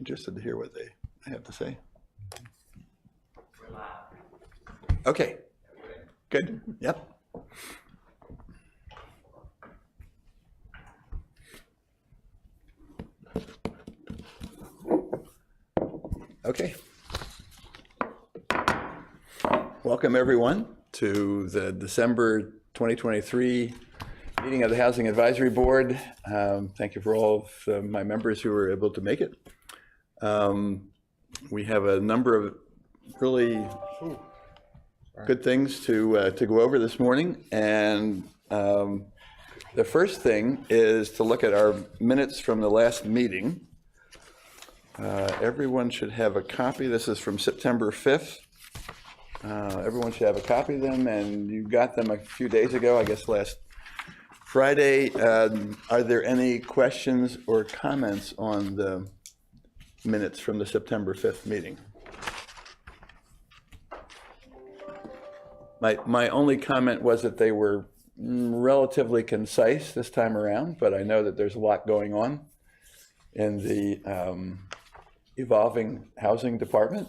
interested to hear what they have to say. Okay, good. Yep. Okay. Welcome, everyone, to the December 2023 meeting of the Housing Advisory Board. Thank you for all of my members who were able to make it. We have a number of really good things to go over this morning. And the first thing is to look at our minutes from the last meeting. Everyone should have a copy. This is from September 5th. Everyone should have a copy of them, and you got them a few days ago, I guess last Friday. Are there any questions or comments on the minutes from the September 5th meeting? My only comment was that they were relatively concise this time around, but I know that there's a lot going on in the evolving housing department.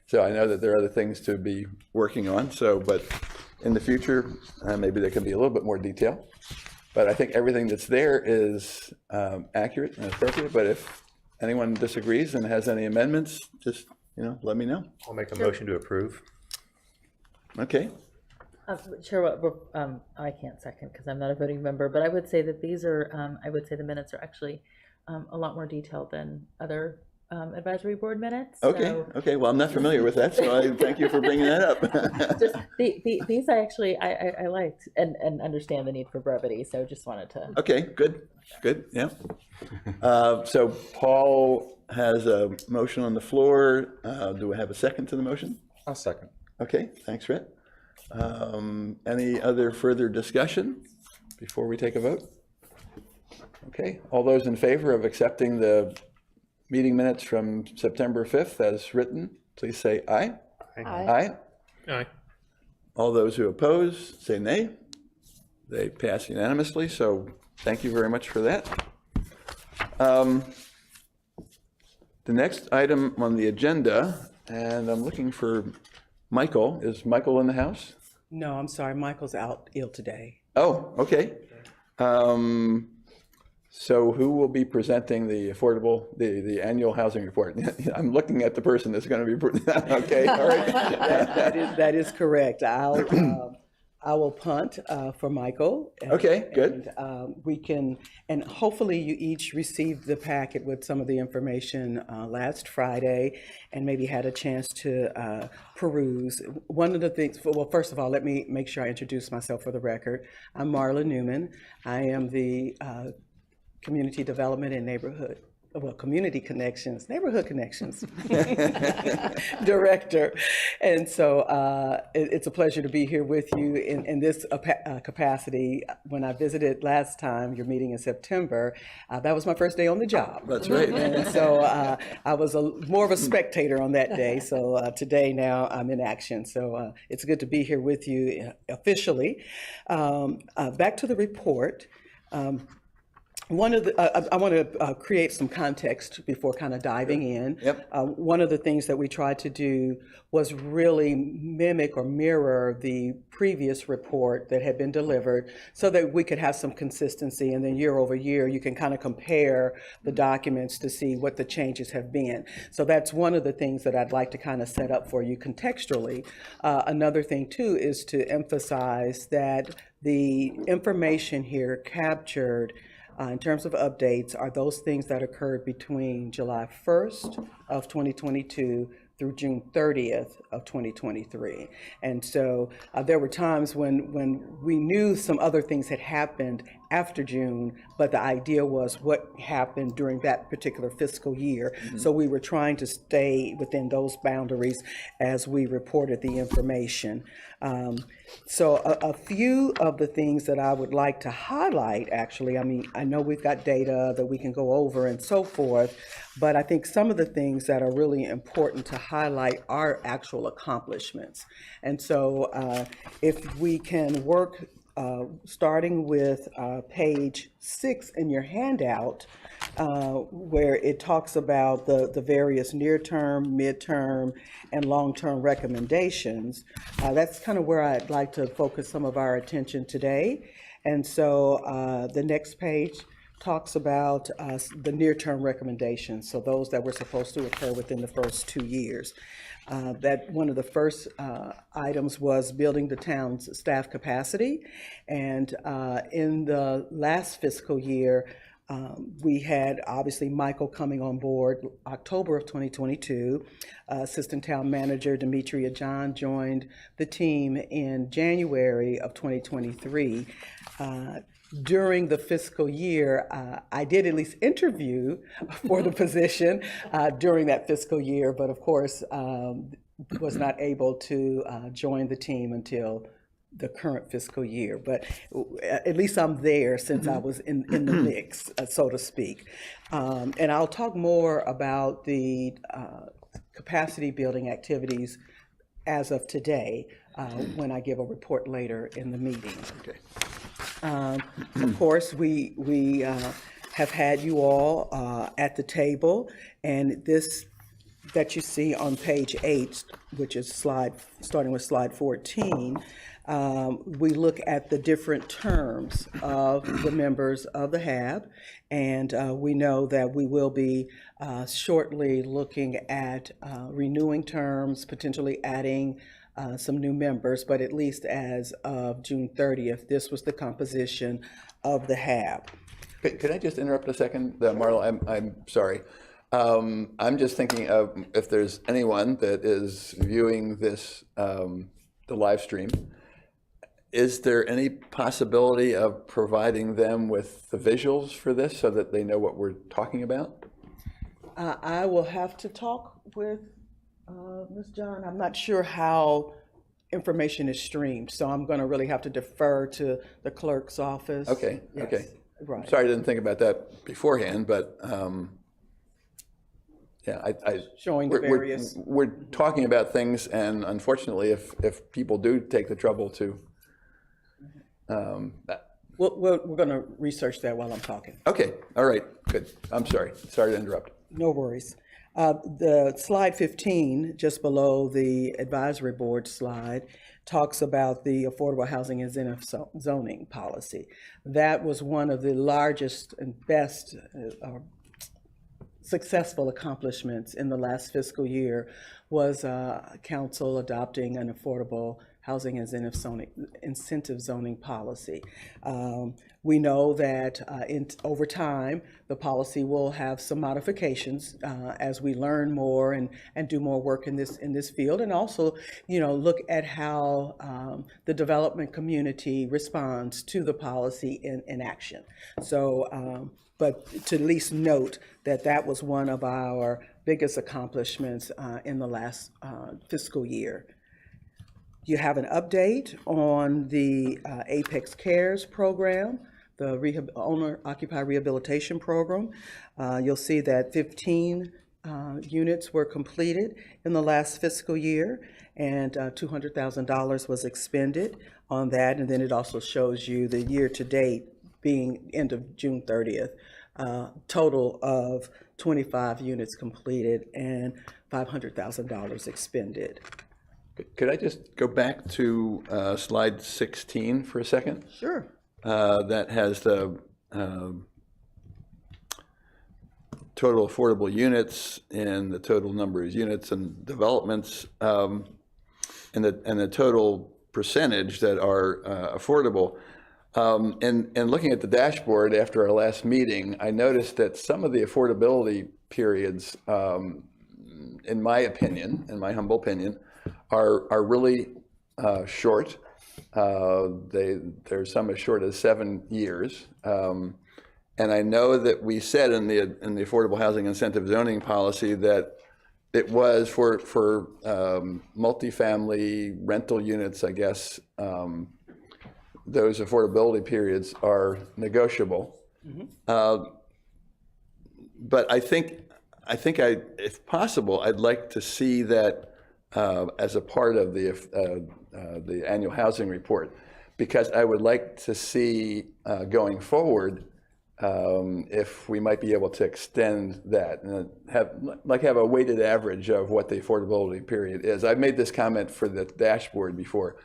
So I know that there are other things to be working on. So, but in the future, maybe there can be a little bit more detail. But I think everything that's there is accurate and appropriate. But if anyone disagrees and has any amendments, just let me know. I'll make a motion to approve. Okay. Chair, I can't second because I'm not a voting member, but I would say that these are, I would say the minutes are actually a lot more detailed than other advisory board minutes. Okay. So, Okay. Well, I'm not familiar with that, so I thank you for bringing that up. just these I actually I liked and understand the need for brevity. So just wanted to. Okay. Good. Good. Yeah. So Paul has a motion on the floor. Do we have a second to the motion? I'll second. Okay. Thanks, Rhett. Any other further discussion before we take a vote? Okay. All those in favor of accepting the meeting minutes from September 5th as written, please say aye. Aye. Aye. Aye. All those who oppose, say nay. They pass unanimously, so thank you very much for that. The next item on the agenda, and I'm looking for Michael. Is Michael in the house? No, I'm sorry. Michael's out ill today. Oh, okay. So who will be presenting the the annual housing report? I'm looking at the person that's going to be, okay, all right. that is correct. I will punt for Michael. Okay, good. And, we can, and hopefully you each received the packet with some of the information last Friday and maybe had a chance to peruse. One of the things, well, first of all, let me make sure I introduce myself for the record. I'm Marla Newman. I am the Community Development and Community Connections, Neighborhood Connections Director. And so it's a pleasure to be here with you in this capacity. When I visited last time, your meeting in September, that was my first day on the job. That's right. And so I was more of a spectator on that day. So today now I'm in action. So it's good to be here with you officially. Back to the report. One of the, I want to create some context before kind of diving in. Yep. One of the things that we tried to do was really mimic or mirror the previous report that had been delivered so that we could have some consistency, and then year over year you can kind of compare the documents to see what the changes have been. So that's one of the things that I'd like to kind of set up for you contextually. Another thing too is to emphasize that the information here captured in terms of updates are those things that occurred between July 1st of 2022 through June 30th of 2023. And so there were times when we knew some other things had happened after June, but the idea was what happened during that particular fiscal year. Mm-hmm. So we were trying to stay within those boundaries as we reported the information. So a few of the things that I would like to highlight, actually, I mean, I know we've got data that we can go over and so forth, but I think some of the things that are really important to highlight are actual accomplishments. And so if we can work starting with page 6 in your handout, where it talks about the various near-term, midterm, and long-term recommendations. That's kind of where I'd like to focus some of our attention today. And so the next page talks about the near-term recommendations, so those that were supposed to occur within the first 2 years. That one of the first items was building the town's staff capacity. And in the last fiscal year, we had obviously Michael coming on board October of 2022. Assistant Town Manager Demetria John joined the team in January of 2023. During the fiscal year, I did at least interview for the position during that fiscal year, but of course was not able to join the team until the current fiscal year. But at least I'm there since I was in the mix, so to speak. And I'll talk more about the capacity building activities as of today when I give a report later in the meeting. Okay. Of course, we have had you all at the table, and this that you see on page 8, which is starting with slide 14, we look at the different terms of the members of the HAB, and we know that we will be shortly looking at renewing terms, potentially adding some new members, but at least as of June 30th, this was the composition of the HAB. Could I just interrupt a second, Marla? I'm sorry. I'm just thinking of if there's anyone that is viewing this, the live stream, is there any possibility of providing them with the visuals for this so that they know what we're talking about? I will have to talk with Ms. John. I'm not sure how information is streamed, so I'm going to really have to defer to the clerk's office. Okay, Yes, okay. right. Sorry I didn't think about that beforehand, but yeah, Showing the various. we're talking about things, and unfortunately, if people do take the trouble to, We're going to research that while I'm talking. okay, all right, good. I'm sorry to interrupt. No worries. The slide 15, just below the advisory board slide, talks about the affordable housing incentive zoning policy. That was one of the largest and best successful accomplishments in the last fiscal year, was council adopting an affordable housing incentive zoning policy. We know that over time, the policy will have some modifications as we learn more and do more work in this field, and also, look at how the development community responds to the policy in action. So, but to at least note that that was one of our biggest accomplishments in the last fiscal year. You have an update on the Apex Cares program, the owner-occupied rehabilitation program. You'll see that 15 units were completed in the last fiscal year, and $200,000 was expended on that. And then it also shows you the year-to-date being end of June 30th, total of 25 units completed and $500,000 expended. Could I just go back to slide 16 for a second? Sure. That has the total affordable units and the total number of units and developments, and the total percentage that are affordable. And looking at the dashboard after our last meeting, I noticed that some of the affordability periods, in my opinion, in my humble opinion, are really short. There's some as short as 7 years. And I know that we said in the Affordable Housing Incentive Zoning Policy that it was for multifamily rental units, I guess, those affordability periods are negotiable. Mm-hmm. But I think if possible, I'd like to see that as a part of the annual housing report, because I would like to see going forward if we might be able to extend that and have a weighted average of what the affordability period is. I've made this comment for the dashboard before,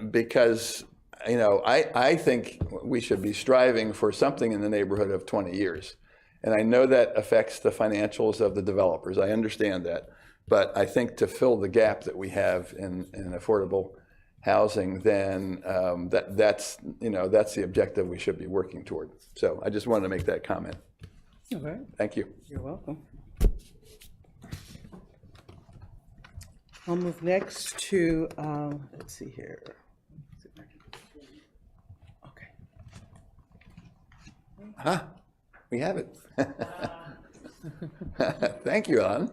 because I think we should be striving for something in the neighborhood of 20 years. And I know that affects the financials of the developers. I understand that. But I think to fill the gap that we have in affordable housing, then that's the objective we should be working toward. So I just wanted to make that comment. All right. Thank you. You're welcome. I'll move next to, let's see here. Okay. We have it. Thank you, Alan.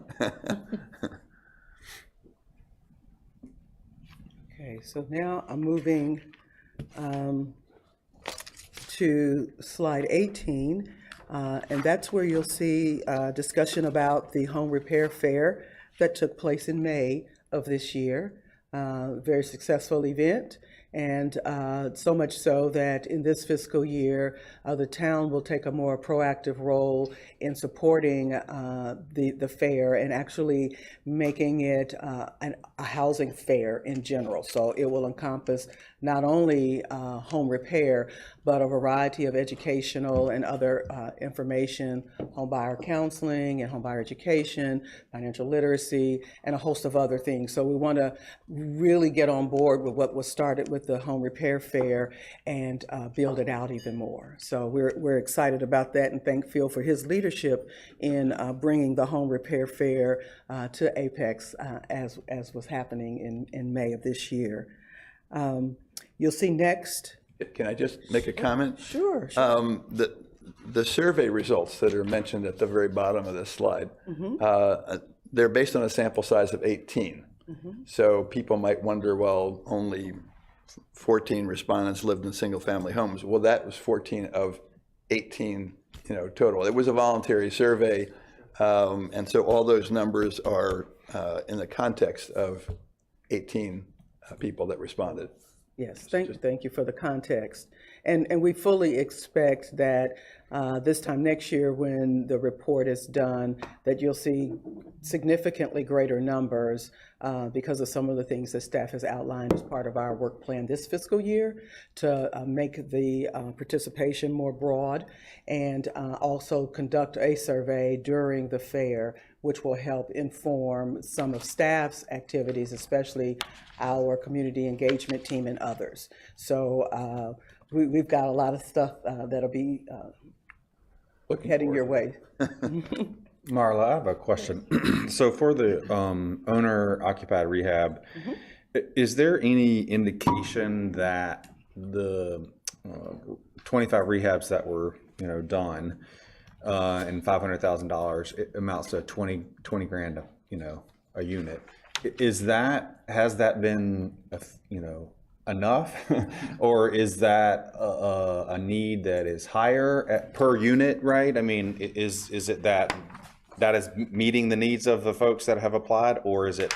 Okay, so now I'm moving to slide 18, and that's where you'll see discussion about the home repair fair that took place in May of this year. Very successful event, and so much so that in this fiscal year, the town will take a more proactive role in supporting the fair and actually making it a housing fair in general. So it will encompass not only home repair, but a variety of educational and other information, home buyer counseling and home buyer education, financial literacy, and a host of other things. So we want to really get on board with what was started with the home repair fair and build it out even more. So we're excited about that, and thank Phil for his leadership in bringing the home repair fair to Apex as was happening in May of this year. You'll see next. Can I just make a comment? Sure. The survey results that are mentioned at the very bottom of this slide, they're based on a sample size of 18. So people might wonder, well, only 14 respondents lived in single-family homes. Well, that was 14 of 18, total. It was a voluntary survey, and so all those numbers are in the context of 18 people that responded. Yes, thank you for the context. And we fully expect that this time next year, when the report is done, that you'll see significantly greater numbers because of some of the things that staff has outlined as part of our work plan this fiscal year to make the participation more broad, and also conduct a survey during the fair, which will help inform some of staff's activities, especially our community engagement team and others. So we've got a lot of stuff that'll be heading your way. Marla, I have a question. So for the owner-occupied rehab, is there any indication that the 25 rehabs that were done and $500,000, it amounts to 20 grand, a unit? Has that been enough, or is that a need that is higher per unit, right? I mean, is it that is meeting the needs of the folks that have applied, or is it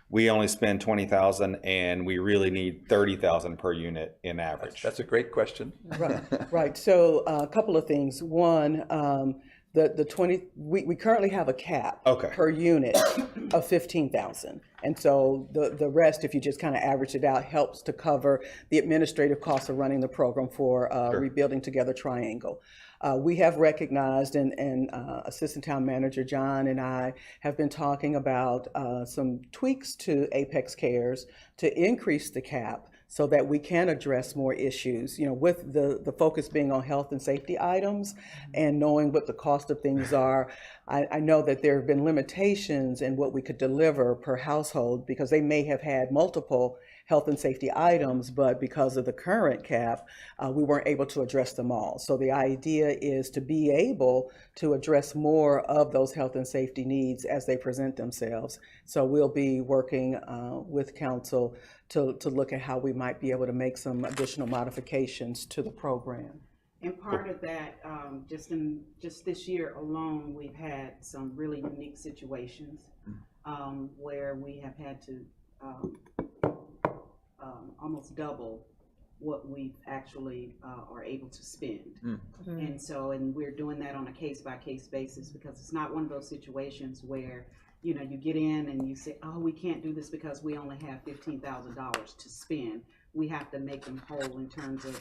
we only spend 20,000 and we really need 30,000 per unit in average? That's a great question. Right. So a couple of things. One, the 20, we currently have a cap per unit of 15,000. And so the rest, if you just kind of average it out, helps to cover the administrative costs of running the program for Rebuilding Together Triangle. We have recognized, and Assistant Town Manager John and I have been talking about some tweaks to Apex Cares to increase the cap so that we can address more issues, with the focus being on health and safety items and knowing what the cost of things are. I know that there have been limitations in what we could deliver per household because they may have had multiple health and safety items, but because of the current cap, we weren't able to address them all. So the idea is to be able to address more of those health and safety needs as they present themselves. So we'll be working with council to look at how we might be able to make some additional modifications to the program. And part of that, just this year alone, we've had some really unique situations where we have had to almost double what we actually are able to spend. And so, and we're doing that on a case-by-case basis, because it's not one of those situations where, you know, you get in and you say, oh, we can't do this because we only have $15,000 to spend. We have to make them whole in terms of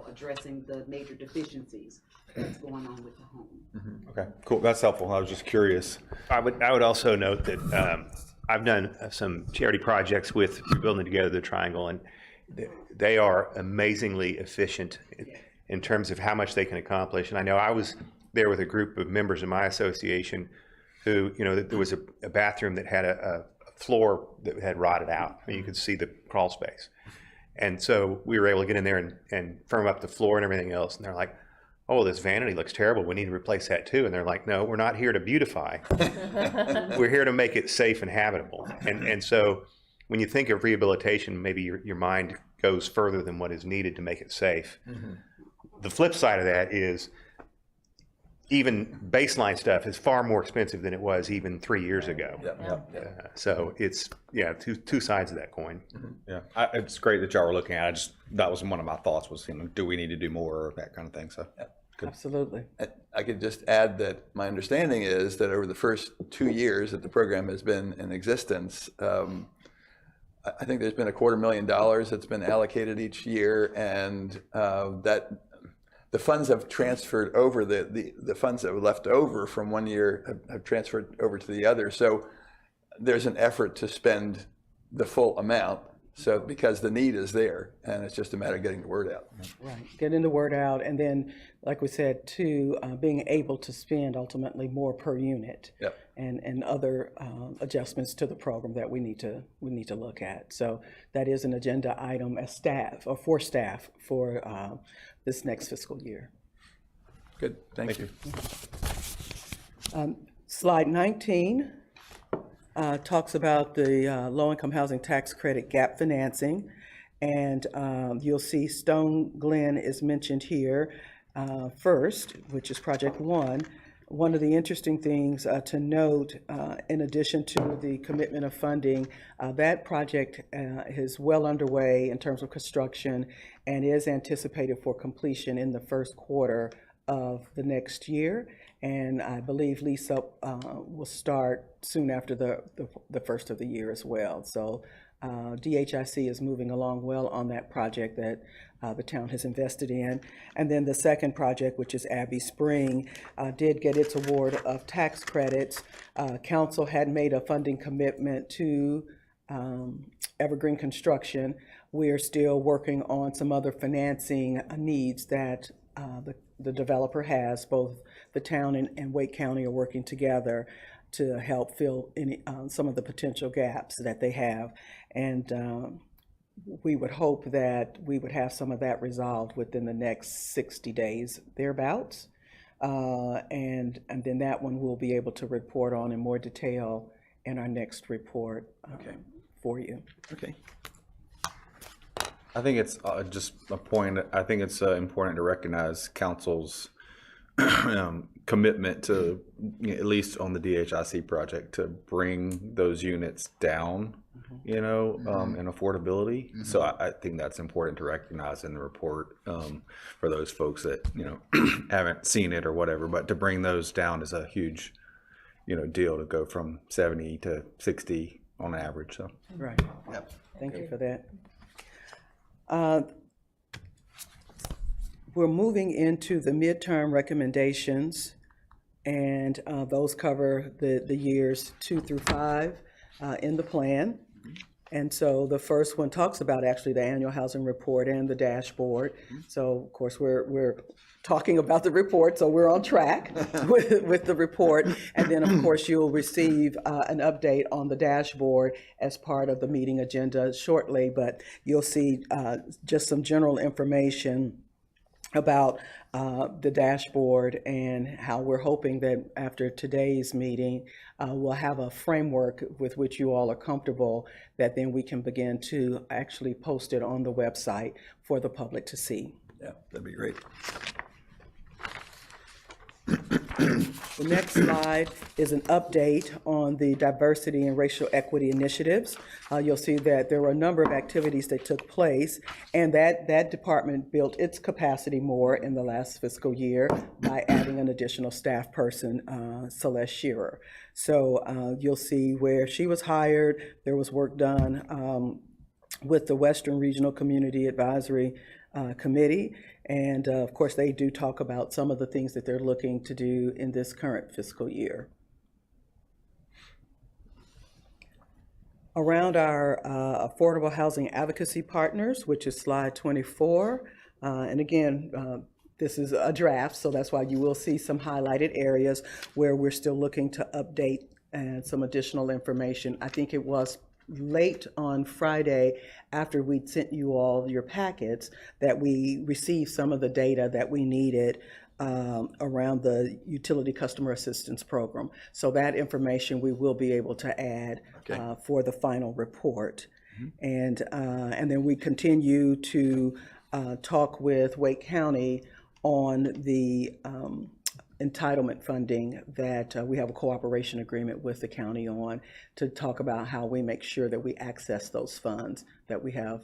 addressing the major deficiencies that's going on with the home. Okay, cool. That's helpful. I was just curious. I would also note that I've done some charity projects with Building Together the Triangle, and they are amazingly efficient in terms of how much they can accomplish. And I know I was there with a group of members of my association who, you know, there was a bathroom that had a floor that had rotted out. I mean, you could see the crawl space. And so we were able to get in there and firm up the floor and everything else. And they're like, oh, this vanity looks terrible. We need to replace that too. And they're like, no, we're not here to beautify. We're here to make it safe and habitable. And so when you think of rehabilitation, maybe your mind goes further than what is needed to make it safe. The flip side of that is even baseline stuff is far more expensive than it was even 3 years ago. So it's, two sides of that coin. Yeah, it's great that y'all were looking at it. That was one of my thoughts was, you know, do we need to do more or that kind of thing? So Absolutely. I could just add that my understanding is that over the first 2 years that the program has been in existence, I think there's been $250,000 that's been allocated each year, and that the funds have transferred over, the funds that were left over from one year have transferred over to the other. So there's an effort to spend the full amount. So because the need is there, and it's just a matter of getting the word out. Right, getting the word out, and then, like we said, too, being able to spend ultimately more per unit, Yep. and other adjustments to the program that we need to look at. So that is an agenda item as staff or for staff for this next fiscal year. Good, thank you. Slide 19 talks about the low-income housing tax credit gap financing, and you'll see Stone Glen is mentioned here first, which is project one. One of the interesting things to note, in addition to the commitment of funding, that project is well underway in terms of construction and is anticipated for completion in the first quarter of the next year. And I believe lease-up will start soon after the first of the year as well. So DHIC is moving along well on that project that the town has invested in. And then the second project, which is Abbey Spring, did get its award of tax credits. Council had made a funding commitment to Evergreen Construction. We are still working on some other financing needs that the developer has. Both the town and Wake County are working together to help fill any some of the potential gaps that they have. And we would hope that we would have some of that resolved within the next 60 days, thereabouts. And then that one we'll be able to report on in more detail in our next report for you. Okay. I think it's just a point. I think it's important to recognize council's commitment to, at least on the DHIC project, to bring those units down, in affordability. So I think that's important to recognize in the report for those folks that, haven't seen it or whatever, but to bring those down is a huge, deal to go from 70 to 60 on average. So. Right. Yep. Thank you for that. We're moving into the midterm recommendations, and those cover the years 2 through 5 in the plan. And so the first one talks about actually the annual housing report and the dashboard. So of course we're talking about the report, so we're on track with the report. And then of course you'll receive an update on the dashboard as part of the meeting agenda shortly, but you'll see just some general information about the dashboard and how we're hoping that after today's meeting, we'll have a framework with which you all are comfortable, that then we can begin to actually post it on the website for the public to see. Yeah, that'd be great. The next slide is an update on the diversity and racial equity initiatives. You'll see that there were a number of activities that took place, and that department built its capacity more in the last fiscal year by adding an additional staff person, Celeste Shearer. So you'll see where she was hired, there was work done with the Western Regional Community Advisory Committee. And of course, they do talk about some of the things that they're looking to do in this current fiscal year. Around our affordable housing advocacy partners, which is slide 24. And again, this is a draft, so that's why you will see some highlighted areas where we're still looking to update and some additional information. I think it was late on Friday, after we'd sent you all your packets, that we received some of the data that we needed around the Utility Customer Assistance Program. So that information we will be able to add for the final report. And then we continue to talk with Wake County on the entitlement funding that we have a cooperation agreement with the county on, to talk about how we make sure that we access those funds that we have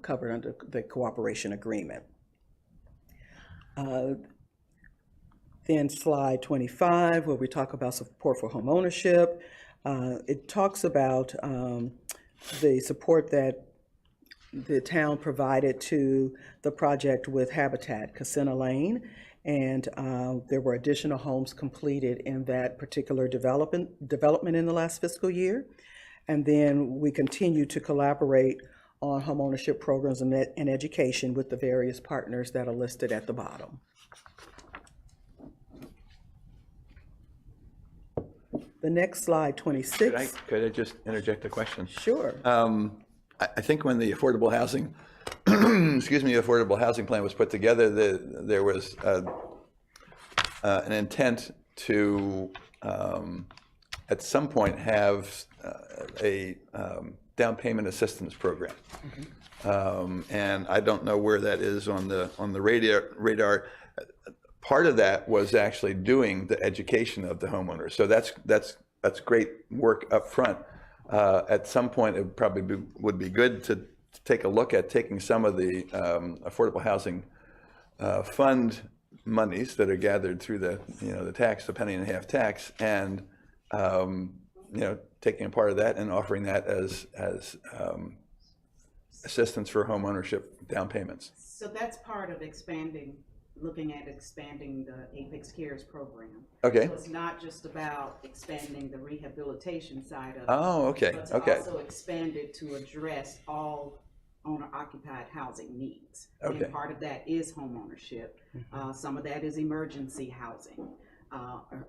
covered under the cooperation agreement. Then slide 25, where we talk about support for home ownership. It talks about the support that the town provided to the project with Habitat, Casena Lane. And there were additional homes completed in that particular development in the last fiscal year. And then we continue to collaborate on homeownership programs and education with the various partners that are listed at the bottom. The next slide, 26. Could I just interject a question? Sure. I think when the affordable housing, affordable housing plan was put together, there was an intent to, at some point, have a down payment assistance program. And I don't know where that is on the radar. Part of that was actually doing the education of the homeowners. So that's great work up front. At some point, it probably would be good to take a look at taking some of the affordable housing fund monies that are gathered through the tax, the penny and a half tax, and taking a part of that and offering that as assistance for home ownership down payments. So that's part of looking at expanding the Apex Cares program. Okay. So it's not just about expanding the rehabilitation side of it. Oh, okay. But Okay. also expand it to address all owner-occupied housing needs. Okay. And part of that is home ownership. Some of that is emergency housing,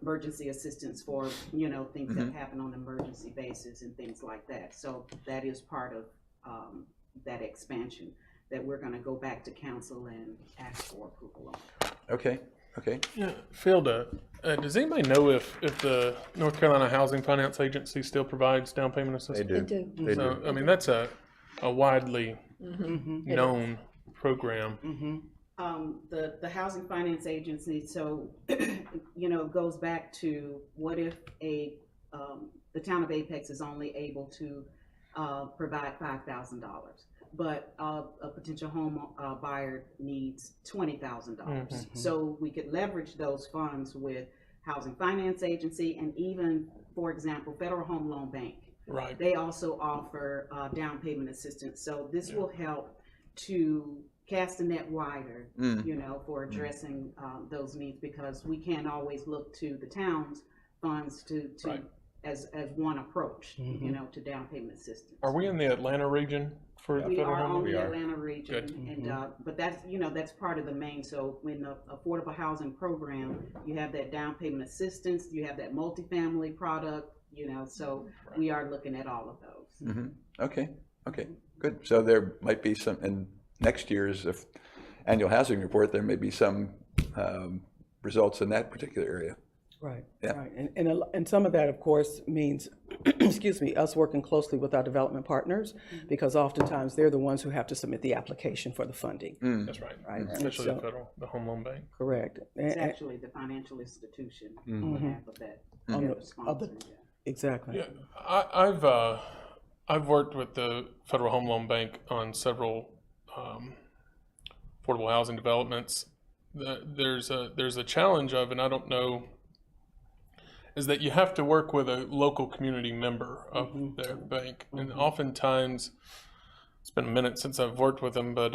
emergency assistance for, things that happen on an emergency basis and things like that. So that is part of that expansion that we're going to go back to council and ask for approval on. Okay. Yeah, Phil, does anybody know if the North Carolina Housing Finance Agency still provides down payment assistance? They do. They So, do. I mean, that's a widely known program. The Housing Finance Agency, so, goes back to what if the town of Apex is only able to provide $5,000, but a potential home buyer needs $20,000. So we could leverage those funds with Housing Finance Agency and even, for example, Federal Home Loan Bank. Right. They also offer down payment assistance. So this will help to cast the net wider, for addressing those needs, because we can't always look to the town's funds to Right. as one approach, to down payment assistance. Are we in the Atlanta region for the We federal are home? on We the are. Atlanta region, Good. and but that's part of the main. So in the affordable housing program, you have that down payment assistance, you have that multifamily product, so we are looking at all of those. Okay. Good. So there might be some in next year's annual housing report. There may be some results in that particular area. Right, Yeah. right. And some of that, of course, means, excuse me, us working closely with our development partners, because oftentimes they're the ones who have to submit the application for the funding. That's right. Right. Especially So- the federal, the home loan bank. Correct. It's actually the financial institution on behalf of that. On they're the- the sponsor, yeah. Exactly. Yeah, I've worked with the Federal Home Loan Bank on several affordable housing developments. There's a challenge of, and I don't know, is that you have to work with a local community member of their bank, and oftentimes it's been a minute since I've worked with them, but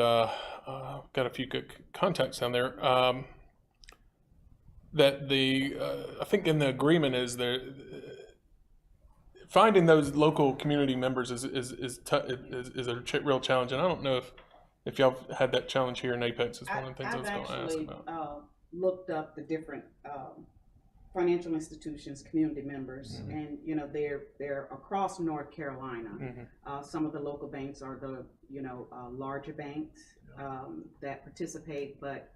got a few good contacts down there. That I think in the agreement is there. Finding those local community members is a real challenge, and I don't know if y'all had that challenge here in Apex. Is one of the things I was going to ask about. I've actually looked up the different financial institutions, community members, and they're across North Carolina. Some of the local banks are the larger banks that participate, but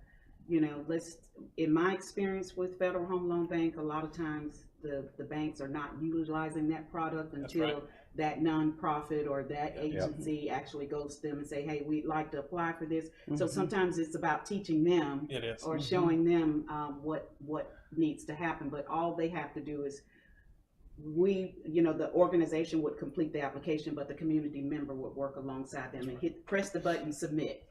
in my experience with Federal Home Loan Bank, a lot of times the banks are not utilizing that product until right. that nonprofit or that agency actually goes to them and say, hey, we'd like to apply for this. So sometimes it's about teaching them It is. or showing them what needs to happen. But all they have to do is the organization would complete the application, but the community member would work alongside them and press the button, submit,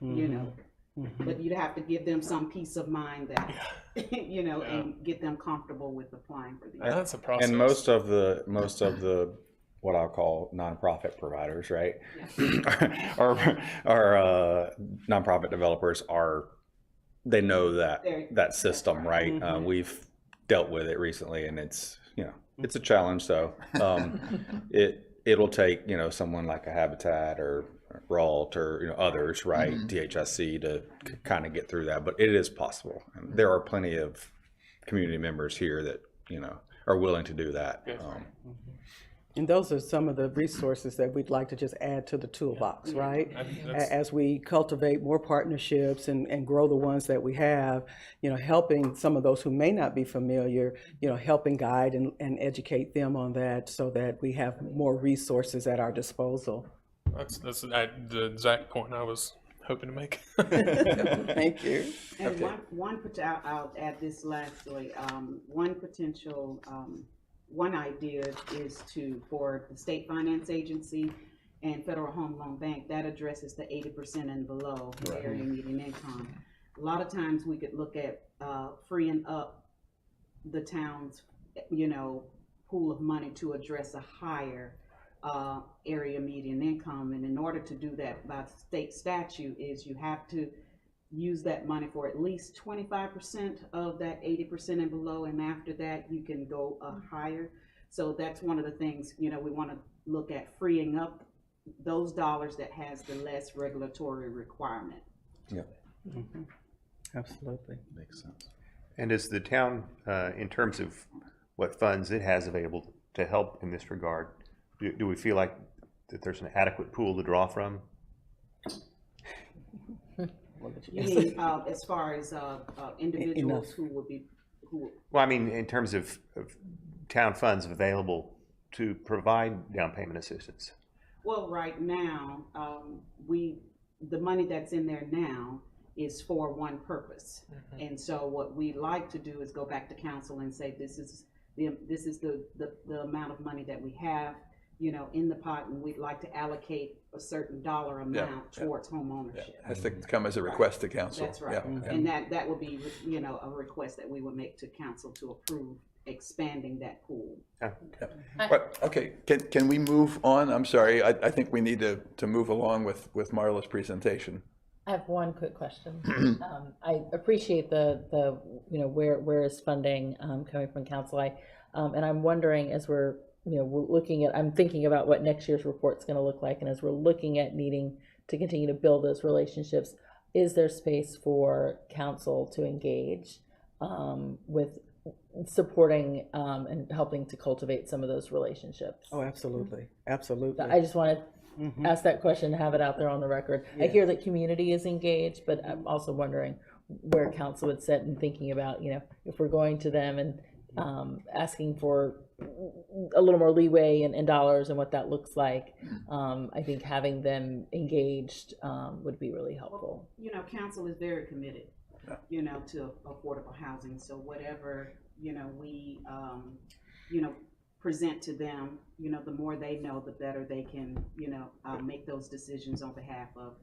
But you'd have to give them some peace of mind that, and get them comfortable with applying for these. That's a process. And most of the what I'll call nonprofit providers, right? Our nonprofit developers they know that system, right? We've dealt with it recently, and it's a challenge. So it'll take someone like a Habitat or RALT or others, right? DHSC to kind of get through that, but it is possible. And there are plenty of community members here that are willing to do that. And those are some of the resources that we'd like to just add to the toolbox, right? As we cultivate more partnerships and grow the ones that we have, helping some of those who may not be familiar, helping guide and educate them on that so that we have more resources at our disposal. That's the exact point I was hoping to make. Thank you. And I'll add this lastly, one potential, one idea is for the State Finance Agency and Federal Home Loan Bank, that addresses the 80% and below area median income. A lot of times we could look at freeing up the town's, pool of money to address a higher area median income. And in order to do that by state statute is you have to use that money for at least 25% of that 80% and below, and after that you can go higher. So that's one of the things we want to look at, freeing up those dollars that has the less regulatory requirement. Yeah, Absolutely. makes sense. And is the town, in terms of what funds it has available to help in this regard, do we feel like that there's an adequate pool to draw from? You mean as far as individuals who Well, I mean, in terms of town funds available to provide down payment assistance. Well, right now, the money that's in there now is for one purpose. And so what we like to do is go back to council and say, this is the amount of money that we have, in the pot, and we'd like to allocate a certain dollar amount towards home ownership. It has to come as a request to council. That's right. Yeah. And that would be, a request that we would make to council to approve expanding that pool. But, okay, can we move on? I'm sorry, I think we need to move along with Marla's presentation. I have one quick question. I appreciate the where is funding coming from council. And I'm wondering, as we're looking at, I'm thinking about what next year's report's going to look like, and as we're looking at needing to continue to build those relationships, is there space for council to engage with supporting and helping to cultivate some of those relationships? Oh, absolutely. Absolutely. I just want to ask that question, have it out there on the record. I hear that community is engaged, but I'm also wondering where council would sit and thinking about, if we're going to them and asking for a little more leeway in dollars and what that looks like. I think having them engaged would be really helpful. You know, council is very committed, you know, to affordable housing. So whatever, you know, we, you know, present to them, you know, the more they know, the better they can, you know, make those decisions on behalf of,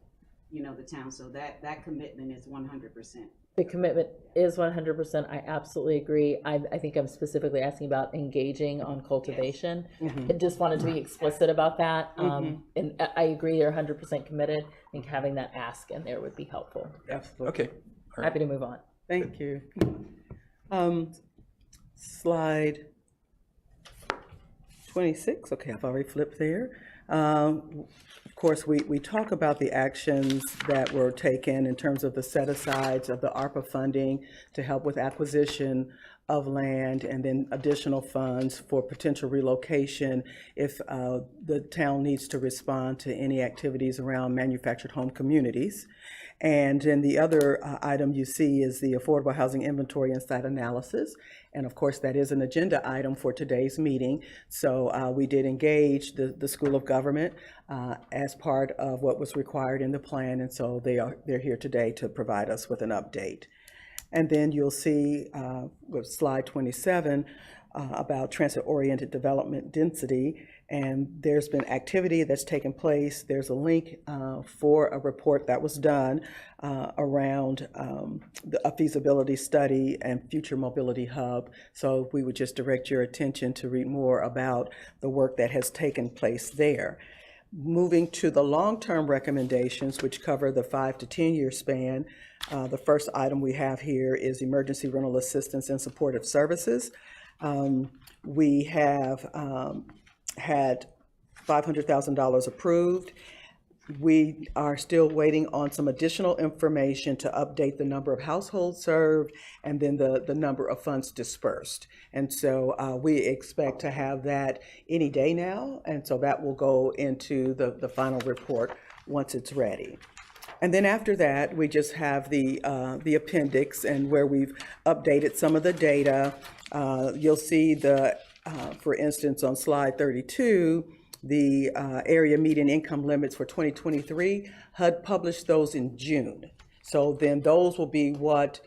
you know, the town. So that commitment is 100%. The commitment is 100%. I absolutely agree. I think I'm specifically asking about engaging on cultivation. I just wanted to be explicit about that. And I agree, they're 100% committed. I think having that ask in there would be helpful. Absolutely. Okay. Happy to move on. Thank you. Slide 26. Okay, I've already flipped there. Of course, we talk about the actions that were taken in terms of the set-asides of the ARPA funding to help with acquisition of land, and then additional funds for potential relocation if the town needs to respond to any activities around manufactured home communities. And then the other item you see is the affordable housing inventory and site analysis. And of course, that is an agenda item for today's meeting. So we did engage the School of Government as part of what was required in the plan. And so they're here today to provide us with an update. And then you'll see with slide 27 about transit-oriented development density. And there's been activity that's taken place. There's a link for a report that was done around a feasibility study and future mobility hub. So we would just direct your attention to read more about the work that has taken place there. Moving to the long-term recommendations, which cover the 5 to 10 year span, the first item we have here is emergency rental assistance and supportive services. We have had $500,000 approved. We are still waiting on some additional information to update the number of households served and then the number of funds dispersed. And so we expect to have that any day now. And so that will go into the final report once it's ready. And then after that, we just have the appendix, and where we've updated some of the data. You'll see for instance, on slide 32, the area median income limits for 2023, HUD published those in June. So then those will be what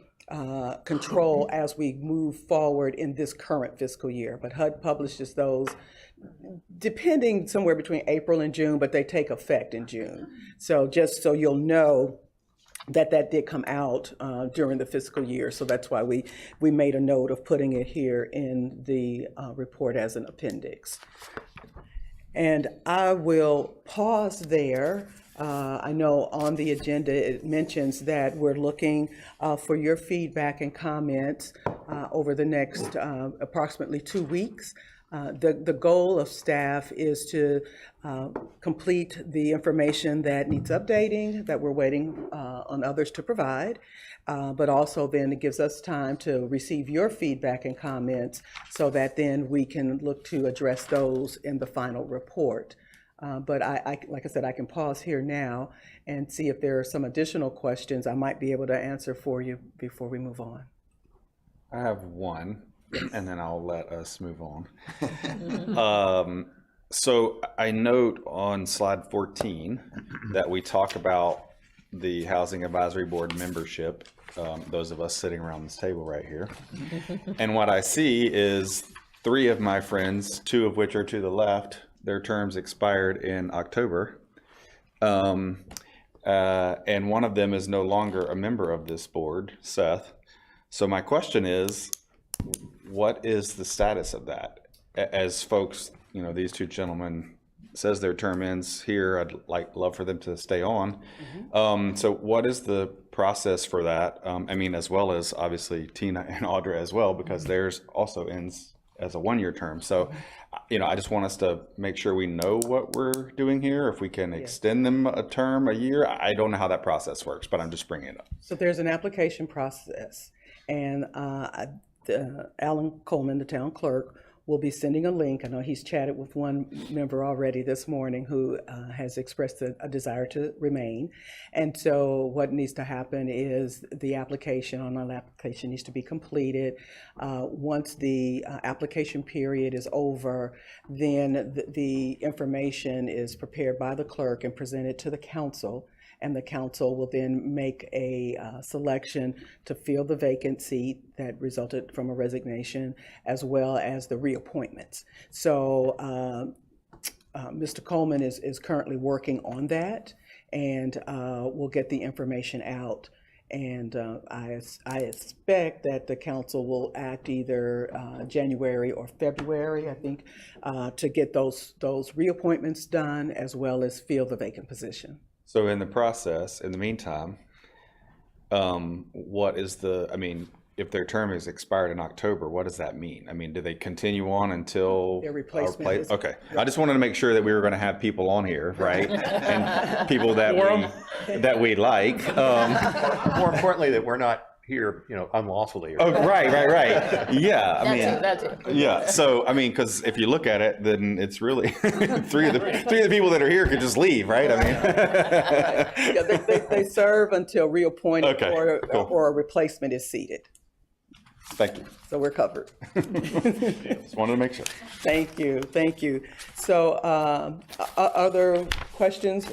control as we move forward in this current fiscal year. But HUD publishes those depending somewhere between April and June, but they take effect in June. So just so you'll know that did come out during the fiscal year. So that's why we made a note of putting it here in the report as an appendix. And I will pause there. I know on the agenda it mentions that we're looking for your feedback and comments over the next approximately 2 weeks. The goal of staff is to complete the information that needs updating, that we're waiting on others to provide, but also then it gives us time to receive your feedback and comments so that then we can look to address those in the final report. But like I said, I can pause here now and see if there are some additional questions I might be able to answer for you before we move on. I have one, and then I'll let us move on. So I note on slide 14 that we talk about the Housing Advisory Board membership, those of us sitting around this table right here. And what I see is 3 of my friends, 2 of which are to the left, their terms expired in October. And one of them is no longer a member of this board, Seth. So my question is, what is the status of that? As folks, you know, these 2 gentlemen says their term ends here, I'd love for them to stay on. So what is the process for that? I mean, as well as obviously Tina and Audra as well, because theirs also ends as a 1-year term. So, you know, I just want us to make sure we know what we're doing here. If we can extend them a term, a year, I don't know how that process works, but I'm just bringing it up. So there's an application process, and Alan Coleman, the town clerk, we'll be sending a link. I know he's chatted with one member already this morning who has expressed a desire to remain. And so what needs to happen is the online application needs to be completed. Once the application period is over, then the information is prepared by the clerk and presented to the council. And the council will then make a selection to fill the vacant seat that resulted from a resignation, as well as the reappointments. So Mr. Coleman is currently working on that, and we'll get the information out. And I expect that the council will act either January or February, I think, to get those reappointments done, as well as fill the vacant position. So in the process, in the meantime, what is I mean, if their term is expired in October, what does that mean? I mean, do they continue on until Their replacement is- Okay, I just wanted to make sure that we were going to have people on here, right? And people that we like. More importantly, that we're not here, unlawfully. Oh, right. Yeah, I mean, That's it. yeah. So I mean, because if you look at it, then it's really three of the people that are here could just leave, right? I mean, Yeah, they serve until reappointed Okay, cool. or a replacement is seated. thank you. So we're covered. Just wanted to make sure. Thank you. So other questions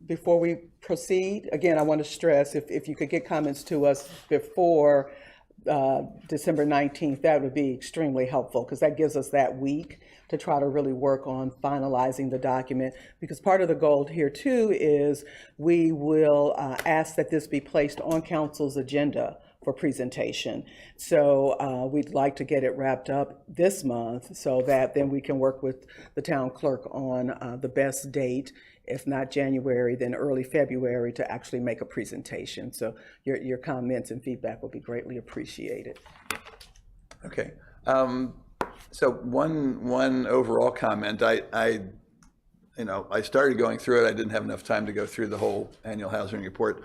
before we proceed? Again, I want to stress, if you could get comments to us before December 19th, that would be extremely helpful, because that gives us that week to try to really work on finalizing the document. Because part of the goal here too is we will ask that this be placed on council's agenda for presentation. So we'd like to get it wrapped up this month, so that then we can work with the town clerk on the best date, if not January, then early February, to actually make a presentation. So your comments and feedback will be greatly appreciated. Okay. So one overall comment. I started going through it. I didn't have enough time to go through the whole annual housing report,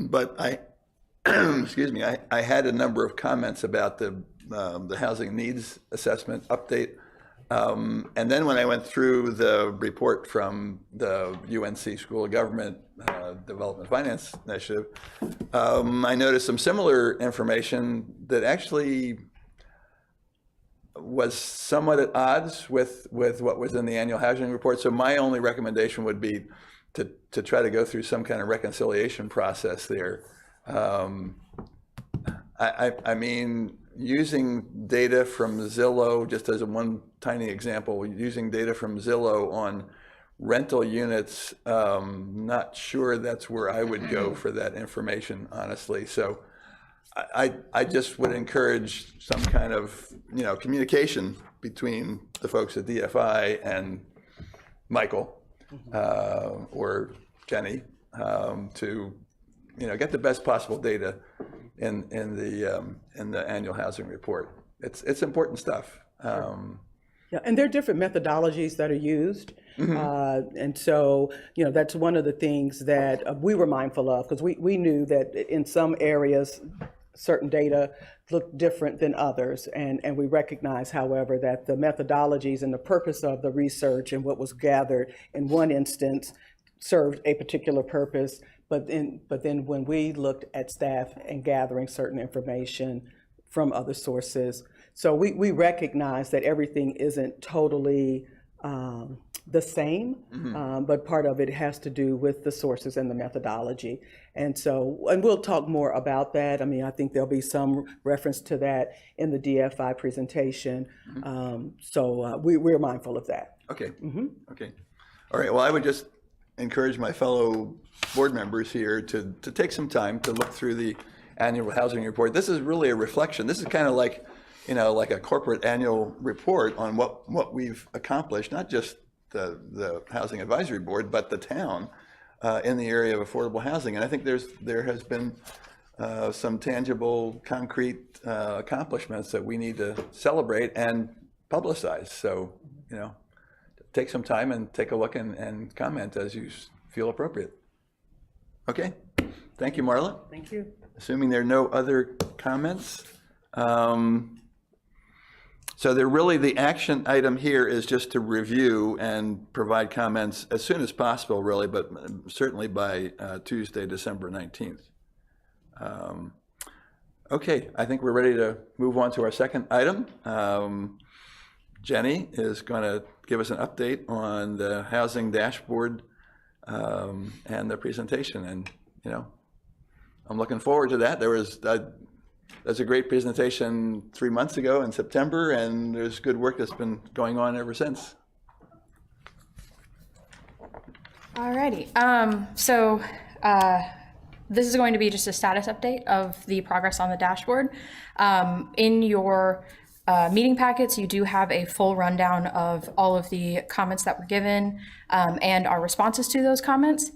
but excuse me, I had a number of comments about the housing needs assessment update. And then when I went through the report from the UNC School of Government Development Finance Initiative, I noticed some similar information that actually was somewhat at odds with what was in the annual housing report. So my only recommendation would be to try to go through some kind of reconciliation process there. I mean, using data from Zillow, just as one tiny example, using data from Zillow on rental units, not sure that's where I would go for that information, honestly. So I just would encourage some kind of, communication between the folks at DFI and Michael or Jenny to, get the best possible data in the annual housing report. It's important stuff. Yeah, and there are different methodologies that are used. And so, that's one of the things that we were mindful of, because we knew that in some areas, certain data looked different than others. And we recognize, however, that the methodologies and the purpose of the research and what was gathered in one instance served a particular purpose. But then when we looked at staff and gathering certain information from other sources, so we recognize that everything isn't totally the same, but part of it has to do with the sources and the methodology. And we'll talk more about that. I mean, I think there'll be some reference to that in the DFI presentation. So we're mindful of that. Okay. Okay. All right. Well, I would just encourage my fellow board members here to take some time to look through the annual housing report. This is really a reflection. This is kind of like, like a corporate annual report on what we've accomplished, not just the Housing Advisory Board, but the town in the area of affordable housing. And I think there has been some tangible, concrete accomplishments that we need to celebrate and publicize. So, take some time and take a look and comment as you feel appropriate. Okay. Thank you, Marla. Thank you. Assuming there are no other comments, So the action item here is just to review and provide comments as soon as possible, really, but certainly by Tuesday, December 19th. Okay, I think we're ready to move on to our second item. Jenny is going to give us an update on the housing dashboard and the presentation. And, you know, I'm looking forward to that. There's a great presentation 3 months ago in September, and there's good work that's been going on ever since. Alrighty, this is going to be just a status update of the progress on the dashboard. In your meeting packets, you do have a full rundown of all of the comments that were given and our responses to those comments.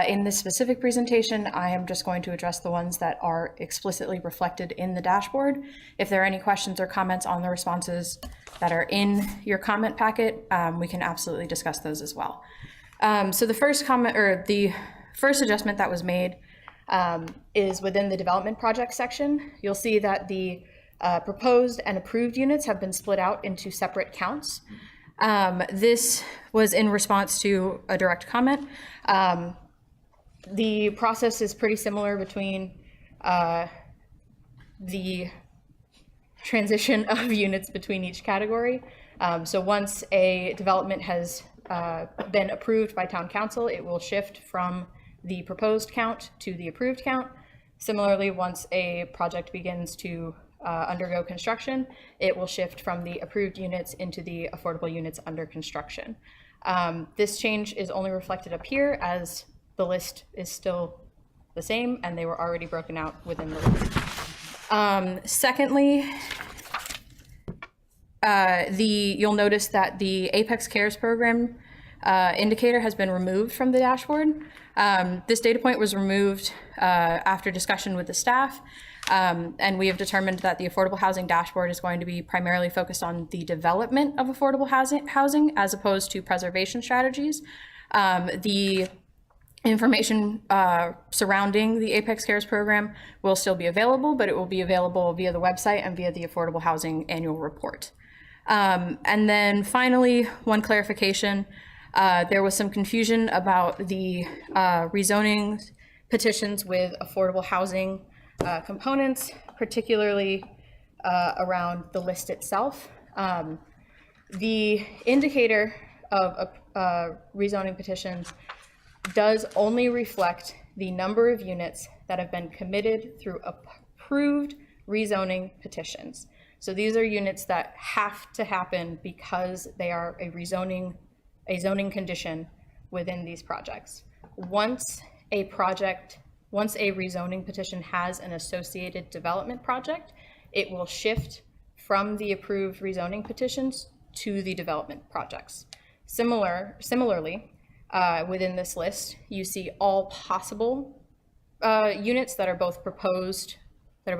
In this specific presentation, I am just going to address the ones that are explicitly reflected in the dashboard. If there are any questions or comments on the responses that are in your comment packet, we can absolutely discuss those as well. So the first comment, or the first adjustment that was made, is within the development project section. You'll see that the proposed and approved units have been split out into separate counts. This was in response to a direct comment. The process is pretty similar between the transition of units between each category. So once a development has been approved by town council, it will shift from the proposed count to the approved count. Similarly, once a project begins to undergo construction, it will shift from the approved units into the affordable units under construction. This change is only reflected up here as the list is still the same and they were already broken out within the list. Secondly, you'll notice that the Apex Cares program indicator has been removed from the dashboard. This data point was removed after discussion with the staff, and we have determined that the affordable housing dashboard is going to be primarily focused on the development of affordable housing as opposed to preservation strategies. The information surrounding the Apex Cares program will still be available, but it will be available via the website and via the Affordable Housing Annual Report. And then finally, one clarification. There was some confusion about the rezoning petitions with affordable housing components, particularly around the list itself. The indicator of rezoning petitions does only reflect the number of units that have been committed through approved rezoning petitions. So these are units that have to happen because they are a zoning condition within these projects. Once a rezoning petition has an associated development project, it will shift from the approved rezoning petitions to the development projects. Similarly, within this list, you see all possible units that are both proposed in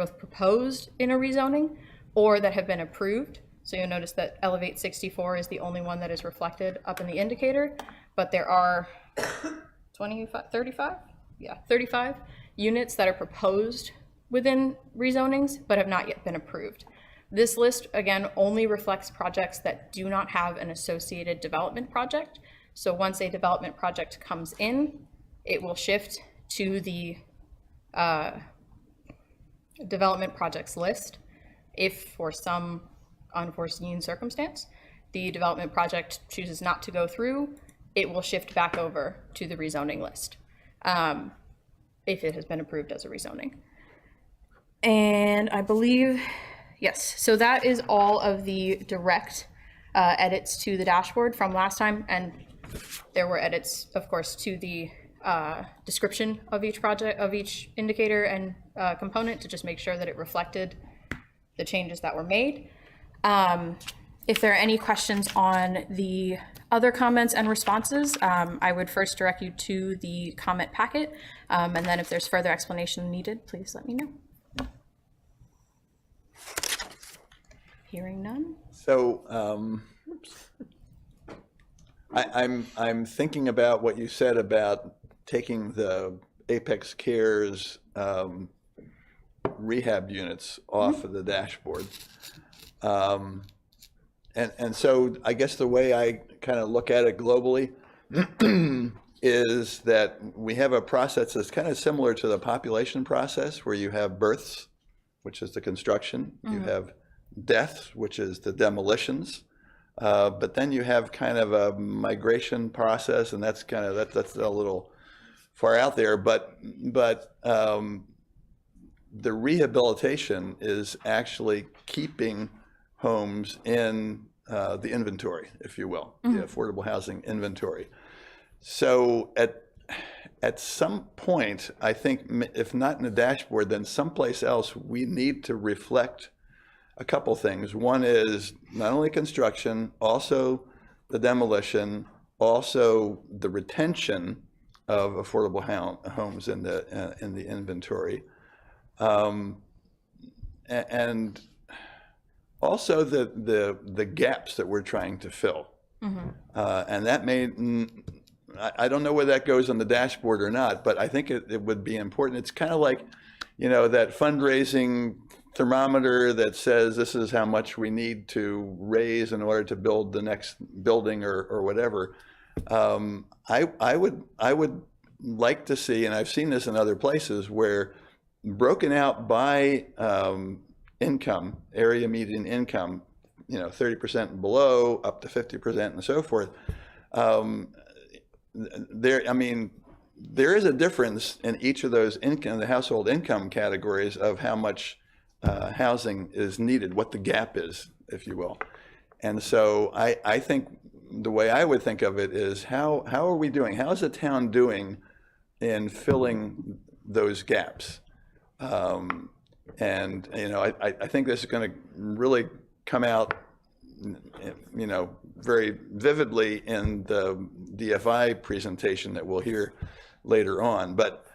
a rezoning or that have been approved. So you'll notice that Elevate 64 is the only one that is reflected up in the indicator, but there are 35 units that are proposed within rezonings but have not yet been approved. This list, again, only reflects projects that do not have an associated development project. So once a development project comes in, it will shift to the development projects list. If for some unforeseen circumstance, the development project chooses not to go through, it will shift back over to the rezoning list if it has been approved as a rezoning. And I believe, yes, so that is all of the direct edits to the dashboard from last time, and there were edits, of course, to the description of each project, of each indicator and component to just make sure that it reflected the changes that were made. If there are any questions on the other comments and responses, I would first direct you to the comment packet, and then if there's further explanation needed, please let me know. Hearing none. So I'm thinking about what you said about taking the Apex Cares rehab units off of the dashboard. And so I guess the way I kind of look at it globally is that we have a process that's kind of similar to the population process, where you have births, which is the construction, you have deaths, which is the demolitions, but then you have kind of a migration process, and that's kind of that's a little far out there. But the rehabilitation is actually keeping homes in the inventory, if you will, the affordable housing inventory. So at some point, I think, if not in the dashboard, then someplace else, we need to reflect a couple things. One is not only construction, also the demolition, also the retention of affordable homes in the inventory, and also the gaps that we're trying to fill. And that may, I don't know where that goes on the dashboard or not, but I think it would be important. It's kind of like, that fundraising thermometer that says this is how much we need to raise in order to build the next building or whatever. I would like to see, and I've seen this in other places, where broken out by income, area median income, 30% and below, up to 50% and so forth. There is a difference in each of those the household income categories of how much housing is needed, what the gap is, if you will. And so I think the way I would think of it is how are we doing? How is the town doing in filling those gaps? And I think this is going to really come out, very vividly in the DFI presentation that we'll hear later on. But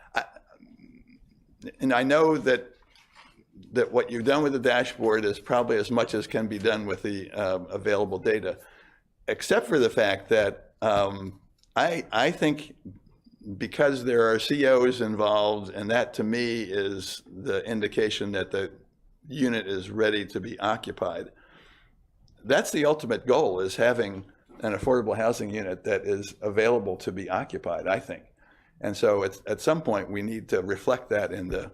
I know that what you've done with the dashboard is probably as much as can be done with the available data, except for the fact that I think, because there are COs involved, and that to me is the indication that the unit is ready to be occupied. That's the ultimate goal, is having an affordable housing unit that is available to be occupied, I think. And so at some point we need to reflect that in the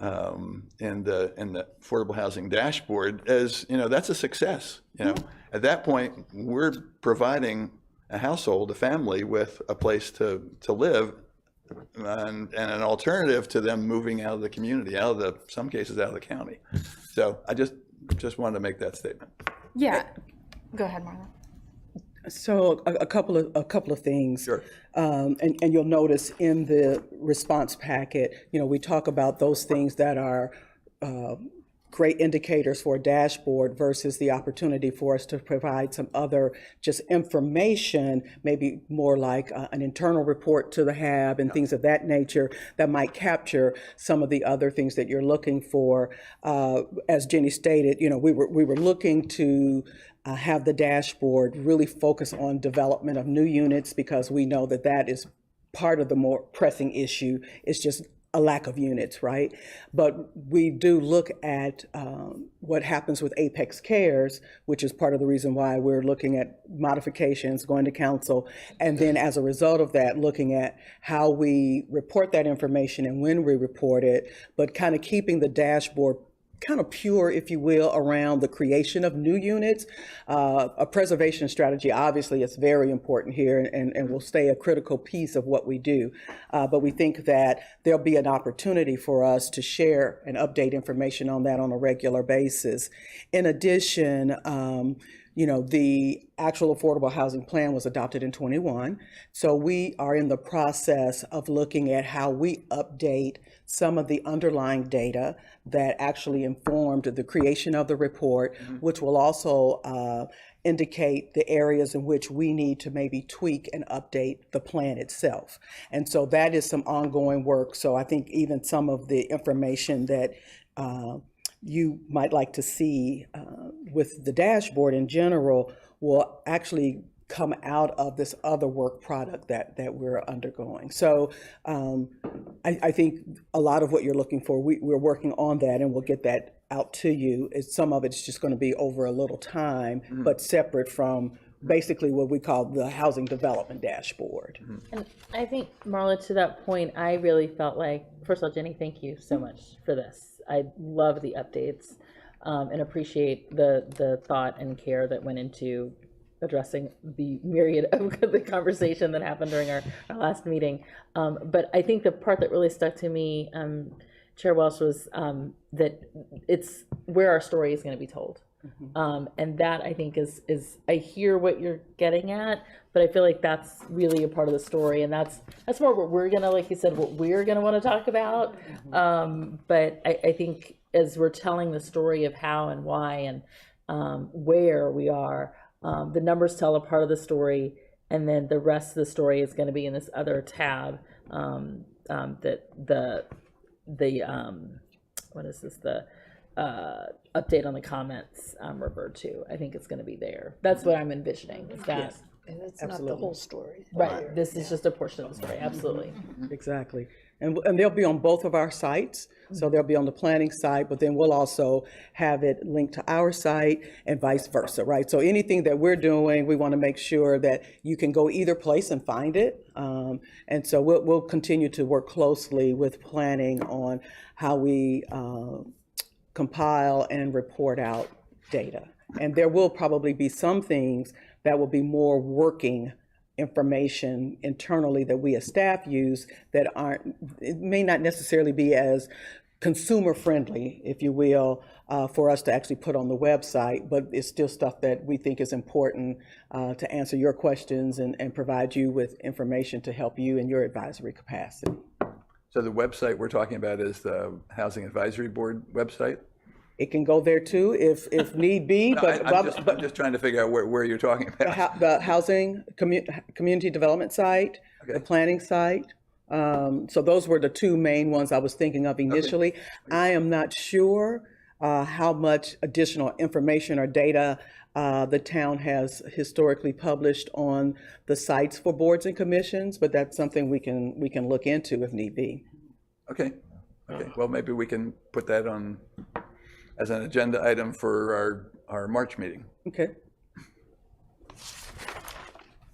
affordable housing dashboard as, that's a success. At that point, we're providing a household, a family, with a place to live, and an alternative to them moving out of the community, some cases out of the county. So I just wanted to make that statement. Yeah, go ahead, Marla. So a couple of things. Sure. And you'll notice in the response packet, we talk about those things that are great indicators for a dashboard versus the opportunity for us to provide some other just information, maybe more like an internal report to the HAB and things of that nature that might capture some of the other things that you're looking for. As Jenny stated, we were looking to have the dashboard really focus on development of new units, because we know that is part of the more pressing issue. It's just a lack of units, right? But we do look at what happens with Apex Cares, which is part of the reason why we're looking at modifications, going to council, and then as a result of that, looking at how we report that information and when we report it, but kind of keeping the dashboard kind of pure, if you will, around the creation of new units. A preservation strategy, obviously, is very important here and will stay a critical piece of what we do. But we think that there'll be an opportunity for us to share and update information on that on a regular basis. In addition, the actual affordable housing plan was adopted in 21. So we are in the process of looking at how we update some of the underlying data that actually informed the creation of the report, which will also indicate the areas in which we need to maybe tweak and update the plan itself. And so that is some ongoing work. So I think even some of the information that you might like to see with the dashboard in general will actually come out of this other work product that we're undergoing. So I think a lot of what you're looking for, we're working on that, and we'll get that out to you. Some of it's just going to be over a little time, but separate from basically what we call the housing development dashboard. And I think, Marla, to that point, I really felt like, first of all, Jenny, thank you so much for this. I love the updates and appreciate the thought and care that went into addressing the myriad of the conversation that happened during our last meeting. But I think the part that really stuck to me, Chair Welsh, was that it's where our story is going to be told. And that, I think, is I hear what you're getting at, but I feel like that's really a part of the story, and that's more what we're gonna, like you said, what we're gonna want to talk about. But I think as we're telling the story of how and why and where we are, the numbers tell a part of the story, and then the rest of the story is going to be in this other tab that what is this, the update on the comments referred to. I think it's going to be there. That's what I'm envisioning. Is that And it's not the whole story. right? This is just a portion of the story. Absolutely. Exactly. And they'll be on both of our sites. So they'll be on the planning site, but then we'll also have it linked to our site and vice versa, right? So anything that we're doing, we want to make sure that you can go either place and find it. And so we'll continue to work closely with planning on how we compile and report out data. And there will probably be some things that will be more working information internally that we as staff use that it may not necessarily be as consumer friendly, if you will, for us to actually put on the website, but it's still stuff that we think is important to answer your questions and provide you with information to help you in your advisory capacity. So the website we're talking about is the Housing Advisory Board website? It can go there too if need be, but I'm just trying to figure out where you're talking about. the housing community development site, the planning site. So those were the two main ones I was thinking of initially. I am not sure how much additional information or data the town has historically published on the sites for boards and commissions, but that's something we can look into if need be. Okay. Well, maybe we can put that on as an agenda item for our March meeting. Okay.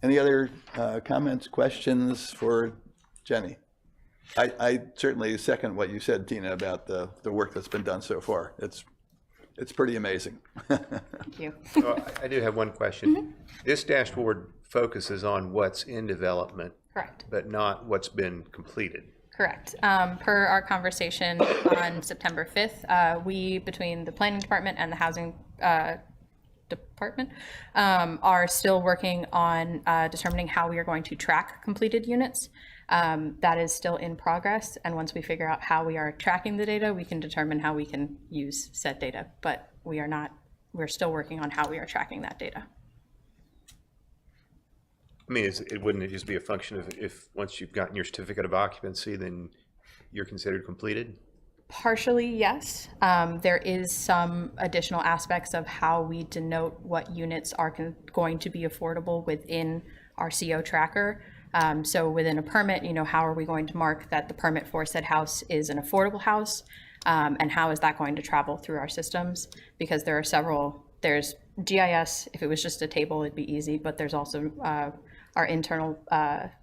Any other comments, questions for Jenny? I certainly second what you said, Tina, about the work that's been done so far. It's pretty amazing. Thank you. So I do have one question. This dashboard focuses on what's in development, Correct. but not what's been completed. Correct. Per our conversation on September 5th, we, between the planning department and the housing department, are still working on determining how we are going to track completed units. That is still in progress. And once we figure out how we are tracking the data, we can determine how we can use said data. But we're still working on how we are tracking that data. I mean, wouldn't it just be a function of if once you've gotten your certificate of occupancy, then you're considered completed? Partially, yes. There is some additional aspects of how we denote what units are going to be affordable within our CO tracker. So within a permit, how are we going to mark that the permit for said house is an affordable house? And how is that going to travel through our systems? Because there's GIS. If it was just a table, it'd be easy, but there's also our internal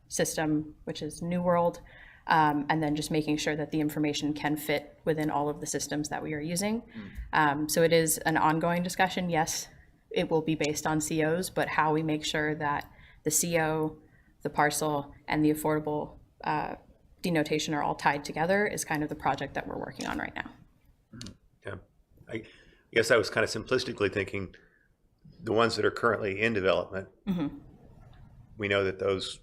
system, which is New World, and then just making sure that the information can fit within all of the systems that we are using. So it is an ongoing discussion. Yes, it will be based on COs, but how we make sure that the CO, the parcel, and the affordable denotation are all tied together is kind of the project that we're working on right now. Yeah. I guess I was kind of simplistically thinking the ones that are currently in development, we know that those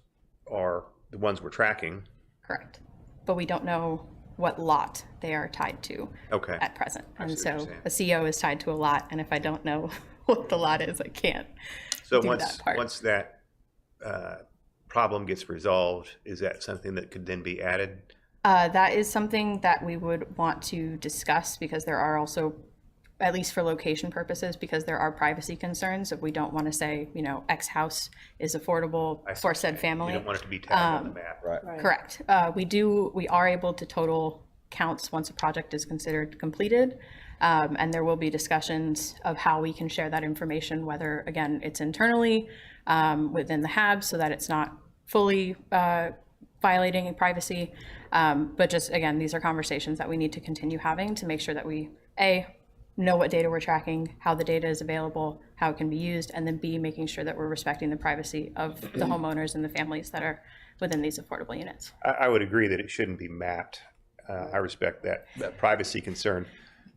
are the ones we're tracking. Correct. But we don't know what lot they are tied to at present. And see what so you're a CO is tied to a lot, and if I don't know what the lot is, I can't So do once that part. once that problem gets resolved, is that something that could then be added? That is something that we would want to discuss because there are also, at least for location purposes, because there are privacy concerns. If we don't want to say, X house is affordable for said family. You don't want it to be tagged on the map. Right. Correct. We are able to total counts once a project is considered completed. And there will be discussions of how we can share that information, whether, again, it's internally within the HAB so that it's not fully violating privacy. But just, again, these are conversations that we need to continue having to make sure that we, A, know what data we're tracking, how the data is available, how it can be used, and then B, making sure that we're respecting the privacy of the homeowners and the families that are within these affordable units. I would agree that it shouldn't be mapped. I respect that privacy concern,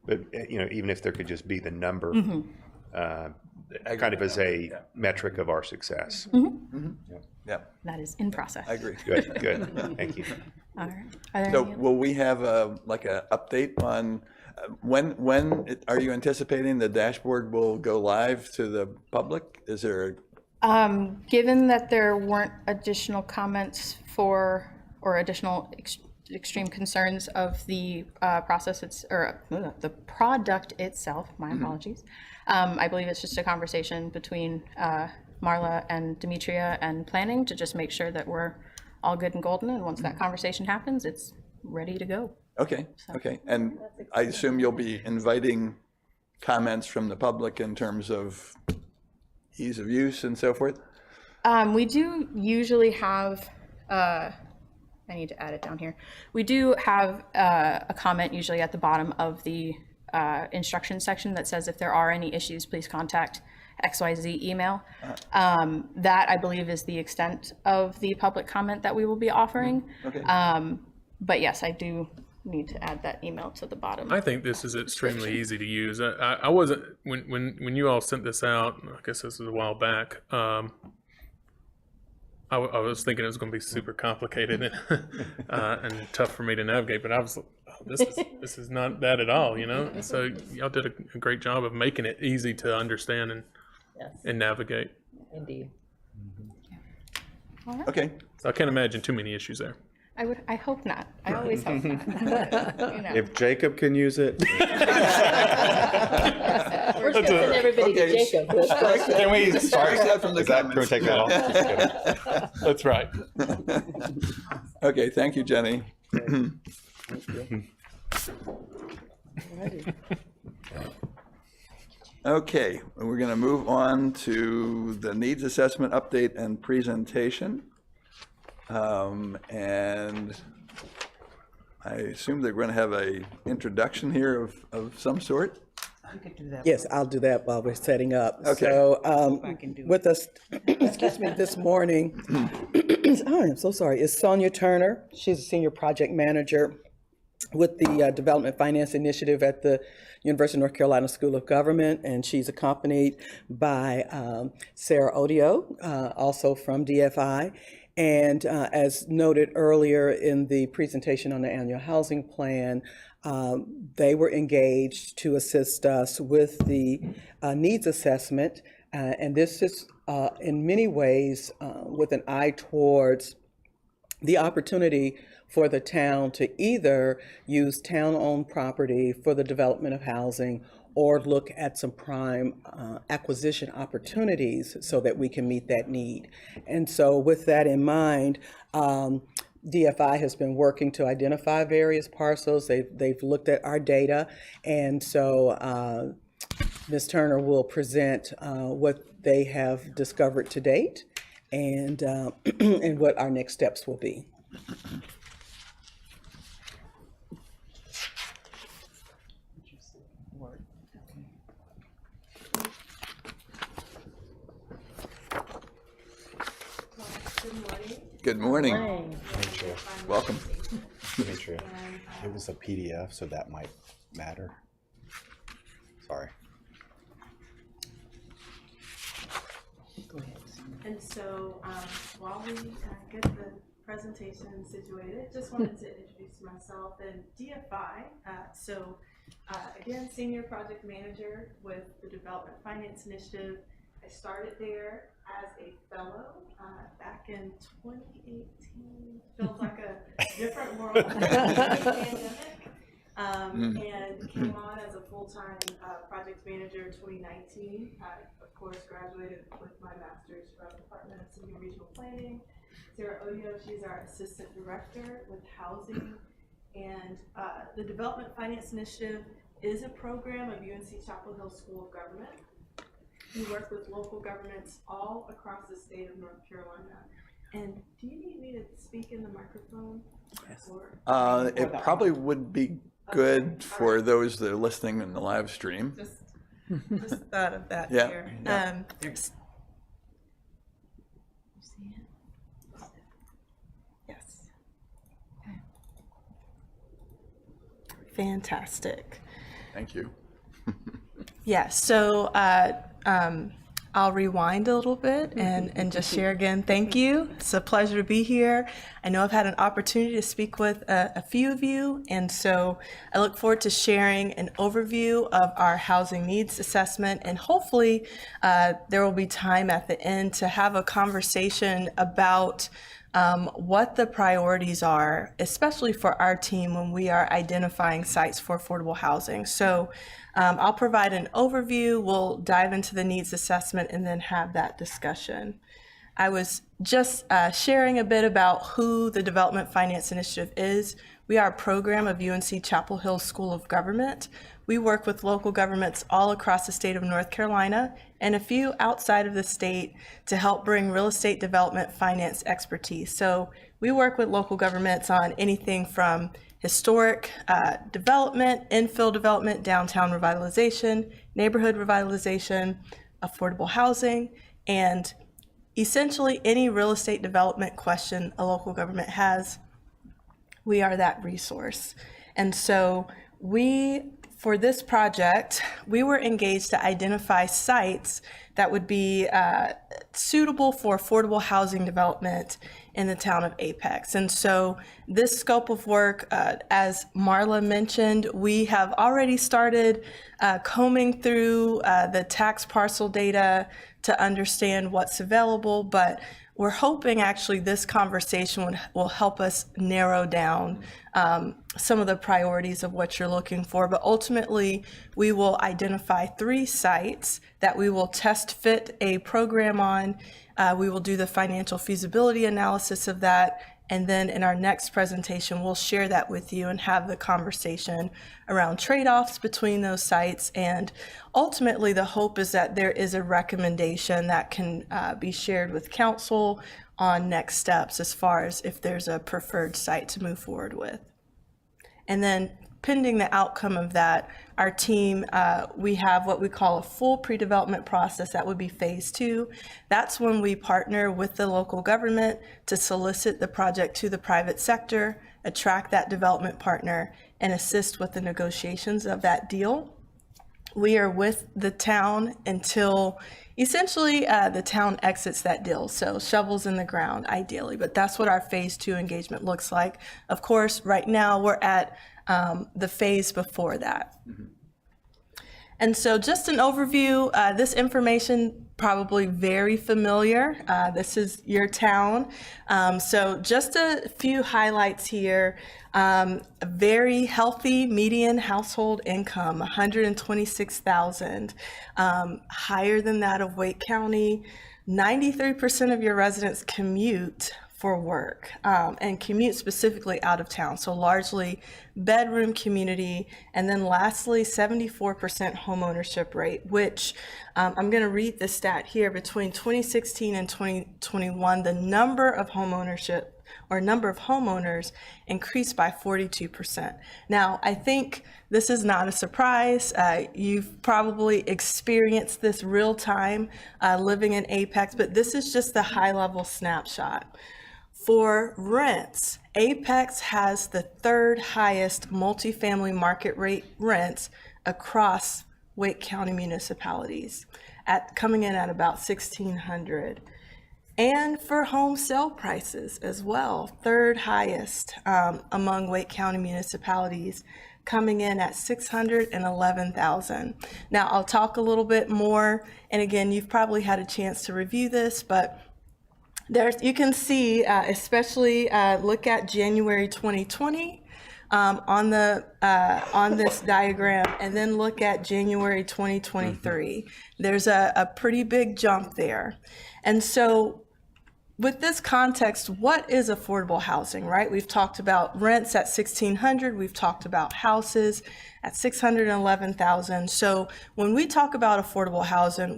but even if there could just be the number, kind of as a metric of our success. Yeah, That is in process. I agree. Good. Thank you. All right. Are there So any other- will we have like a update on, when are you anticipating the dashboard will go live to the public? Is there, Given that there weren't additional comments or additional extreme concerns of the process, the product itself, my apologies. I believe it's just a conversation between Marla and Demetria and planning to just make sure that we're all good and golden. And once that conversation happens, it's ready to go. okay. And I assume you'll be inviting comments from the public in terms of ease of use and so forth? We do usually have, I need to add it down here. We do have a comment usually at the bottom of the instruction section that says if there are any issues, please contact XYZ email. That, I believe, is the extent of the public comment that we will be offering. Okay. But yes, I do need to add that email to the bottom. I think this is extremely easy to use. I wasn't, when you all sent this out, I guess this was a while back, I was thinking it was going to be super complicated and tough for me to navigate, but I was like, oh, this is not that at all, And so y'all did a great job of making it easy to understand and navigate. Indeed. Okay. So I can't imagine too many issues there. I hope not. I always hope not. If Jacob can use it, We're just sending everybody to Okay. Jacob. can we start? that from the Is that, can we comments. take that off? That's right. Okay, thank you, Jenny. Okay, we're going to move on to the needs assessment update and presentation. And I assume they're going to have a introduction here of some sort. Yes, I'll do that while we're setting up. Okay. So with us, excuse me, this morning, I am so sorry, is Sonia Turner. She's a senior project manager with the Development Finance Initiative at the University of North Carolina School of Government, and she's accompanied by Sarah Odio, also from DFI. And as noted earlier in the presentation on the annual housing plan, they were engaged to assist us with the needs assessment. And this is in many ways with an eye towards the opportunity for the town to either use town-owned property for the development of housing or look at some prime acquisition opportunities so that we can meet that need. And so with that in mind, DFI has been working to identify various parcels. They've looked at our data. And so Ms. Turner will present what they have discovered to date and, and what our next steps will be. Good morning. Welcome. Demetria, it was a PDF, so that might matter. Sorry. And so while we get the presentation situated, just wanted to introduce myself and DFI. Again, Senior Project Manager with the Development Finance Initiative. I started there as a fellow back in 2018. Feels like a different world pandemic. And came on as a full-time project manager in 2019. I, of course, graduated with my master's from Department of City and Regional Planning. Sarah Odio, she's our assistant director with housing. And the Development Finance Initiative is a program of UNC Chapel Hill School of Government. We work with local governments all across the state of North Carolina. And do you need me to speak in the microphone? Yes. It probably would be good for those that are listening in the live stream. Just thought of that Yeah, here. yeah. Yes. Fantastic. Thank you. Yeah, so I'll rewind a little bit and just share again. Thank you. It's a pleasure to be here. I know I've had an opportunity to speak with a few of you, and so I look forward to sharing an overview of our housing needs assessment, and hopefully there will be time at the end to have a conversation about what the priorities are, especially for our team when we are identifying sites for affordable housing. So I'll provide an overview, we'll dive into the needs assessment, and then have that discussion. I was just sharing a bit about who the Development Finance Initiative is. We are a program of UNC Chapel Hill School of Government. We work with local governments all across the state of North Carolina and a few outside of the state to help bring real estate development finance expertise. So we work with local governments on anything from historic development, infill development, downtown revitalization, neighborhood revitalization, affordable housing, and essentially any real estate development question a local government has. We are that resource. And so for this project, we were engaged to identify sites that would be suitable for affordable housing development in the town of Apex. And so this scope of work, as Marla mentioned, we have already started combing through the tax parcel data to understand what's available, but we're hoping actually this conversation will help us narrow down some of the priorities of what you're looking for. But ultimately, we will identify 3 sites that we will test fit a program on. We will do the financial feasibility analysis of that. And then in our next presentation, we'll share that with you and have the conversation around trade-offs between those sites. And ultimately, the hope is that there is a recommendation that can be shared with council on next steps as far as if there's a preferred site to move forward with. And then pending the outcome of that, our team, we have what we call a full pre-development process. That would be phase 2. That's when we partner with the local government to solicit the project to the private sector, attract that development partner, and assist with the negotiations of that deal. We are with the town until essentially the town exits that deal. So shovels in the ground, ideally, but that's what our phase 2 engagement looks like. Of course, right now we're at the phase before that. Mm-hmm. And so just an overview, this information probably very familiar. This is your town. So just a few highlights here. A very healthy median household income, $126,000, higher than that of Wake County. 93% of your residents commute for work and commute specifically out of town. So largely bedroom community. And then lastly, 74% home ownership rate, which I'm going to read the stat here. Between 2016 and 2021, the number of home ownership or number of homeowners increased by 42%. Now, I think this is not a surprise. You've probably experienced this real time living in Apex, but this is just the high level snapshot. For rents, Apex has the 3rd highest multifamily market rate rents across Wake County municipalities, coming in at about $1,600. And for home sale prices as well, 3rd highest among Wake County municipalities, coming in at $611,000. Now, I'll talk a little bit more, and again, you've probably had a chance to review this, but you can see, especially look at January 2020 on this diagram, and then look at January 2023. Mm-hmm. There's a pretty big jump there. And so with this context, what is affordable housing, right? We've talked about rents at $1,600. We've talked about houses at $611,000. So when we talk about affordable housing,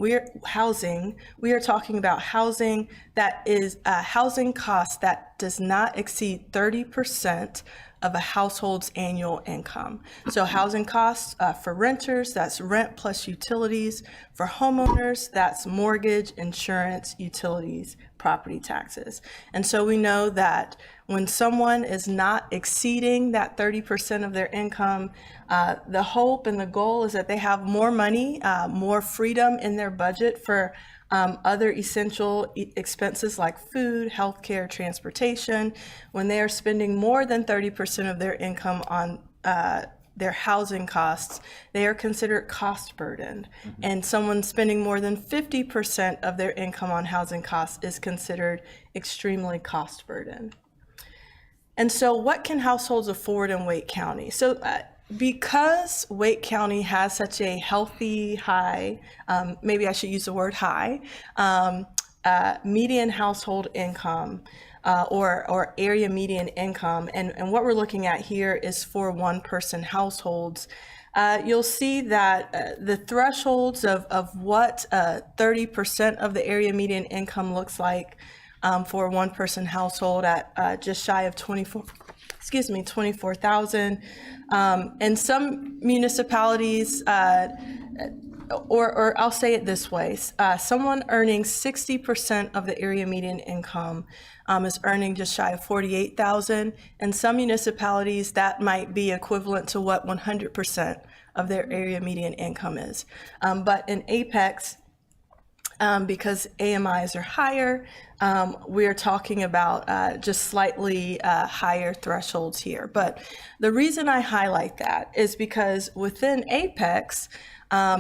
we are talking about housing that is housing cost that does not exceed 30% of a household's annual income. So housing costs for renters, that's rent plus utilities. For homeowners, that's mortgage, insurance, utilities, property taxes. And so we know that when someone is not exceeding that 30% of their income, the hope and the goal is that they have more money, more freedom in their budget for other essential expenses like food, healthcare, transportation. When they are spending more than 30% of their income on their housing costs, they are considered cost burdened. And someone spending more than 50% of their income on housing costs is considered extremely cost burdened. And so what can households afford in Wake County? So because Wake County has such a healthy, high, maybe I should use the word high, median household income, or area median income, and what we're looking at here is for one-person households, you'll see that the thresholds of what 30% of the area median income looks like for a one-person household at just shy of 24,000. And some municipalities, or I'll say it this way, someone earning 60% of the area median income is earning just shy of 48,000. And some municipalities, that might be equivalent to what 100% of their area median income is. But in Apex, because AMIs are higher, we are talking about just slightly higher thresholds here. But the reason I highlight that is because within Apex,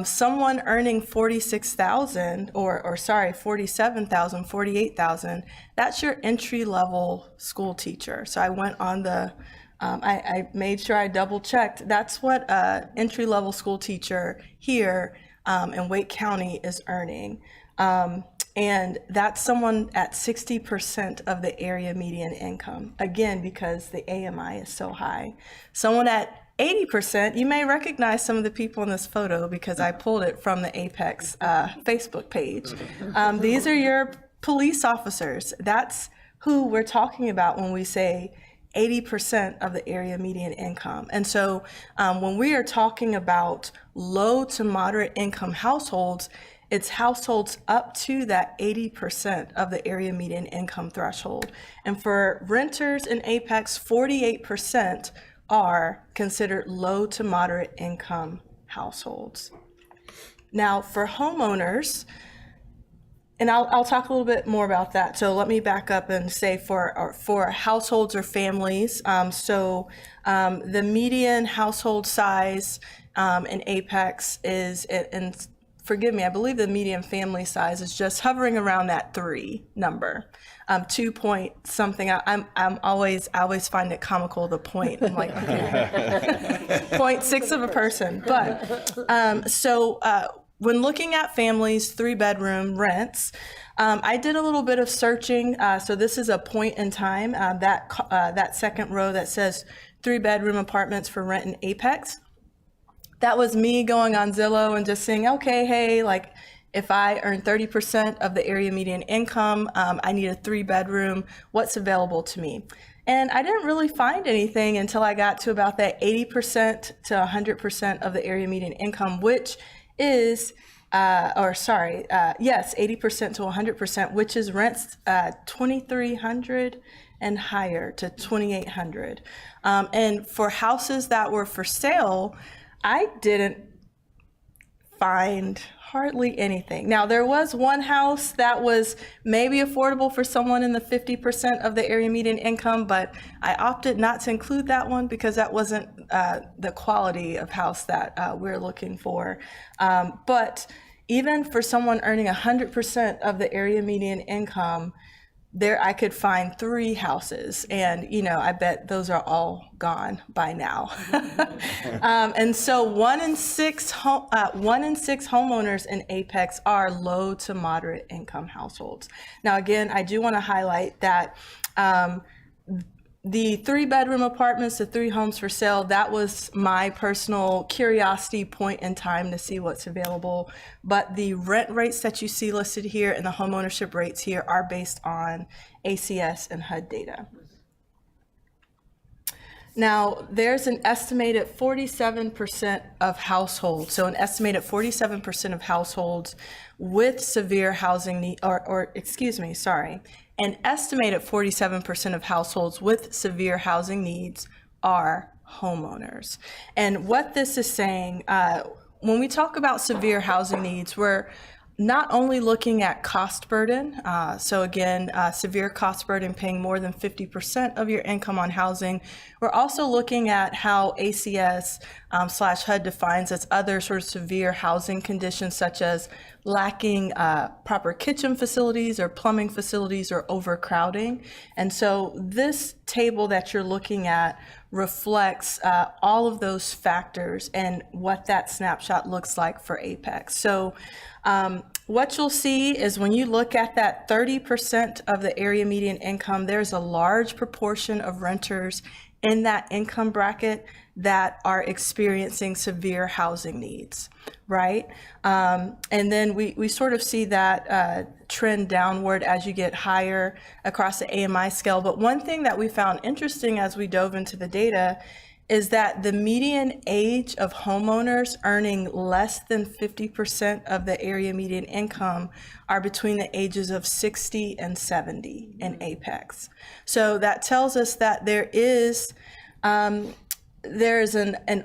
someone earning 47,000, 48,000, that's your entry-level school teacher. So I went on the, I made sure I double-checked. That's what entry-level school teacher here in Wake County is earning. And that's someone at 60% of the area median income, again, because the AMI is so high. Someone at 80%, you may recognize some of the people in this photo because I pulled it from the Apex Facebook page. These are your police officers. That's who we're talking about when we say 80% of the area median income. And so when we are talking about low to moderate income households, it's households up to that 80% of the area median income threshold. And for renters in Apex, 48% are considered low to moderate income households. Now for homeowners, and I'll talk a little bit more about that. So let me back up and say for households or families, the median household size in Apex is, and forgive me, I believe the median family size is just hovering around that 3 number. 2 point something. I always find it comical, the point. I'm like, okay. 0.6 of a person. But when looking at families, 3-bedroom rents, I did a little bit of searching. So this is a point in time, that second row that says 3-bedroom apartments for rent in Apex. That was me going on Zillow and just saying, okay, hey, like if I earn 30% of the area median income, I need a 3-bedroom, what's available to me? And I didn't really find anything until I got to about that 80% to 100% of the area median income, which is, 80% to 100%, which is rents $2,300 and higher to $2,800. And for houses that were for sale, I didn't find hardly anything. Now, there was one house that was maybe affordable for someone in the 50% of the area median income, but I opted not to include that one because that wasn't the quality of house that we're looking for. But even for someone earning 100% of the area median income, there I could find 3 houses, and I bet those are all gone by now. And so 1 in 6 homeowners in Apex are low to moderate income households. Now again, I do want to highlight that the 3-bedroom apartments, the 3 homes for sale, that was my personal curiosity point in time to see what's available. But the rent rates that you see listed here and the home ownership rates here are based on ACS and HUD data. Now, there's an estimated 47% of households, so an estimated 47% of households with severe housing need, an estimated 47% of households with severe housing needs are homeowners. And what this is saying, when we talk about severe housing needs, we're not only looking at cost burden, so again, severe cost burden paying more than 50% of your income on housing. We're also looking at how ACS / HUD defines as other sort of severe housing conditions, such as lacking proper kitchen facilities or plumbing facilities or overcrowding. And so this table that you're looking at reflects all of those factors and what that snapshot looks like for Apex. So what you'll see is when you look at that 30% of the area median income, there's a large proportion of renters in that income bracket that are experiencing severe housing needs, right? And then we sort of see that trend downward as you get higher across the AMI scale. But one thing that we found interesting as we dove into the data is that the median age of homeowners earning less than 50% of the area median income are between the ages of 60 and 70 in Apex. So that tells us that there is an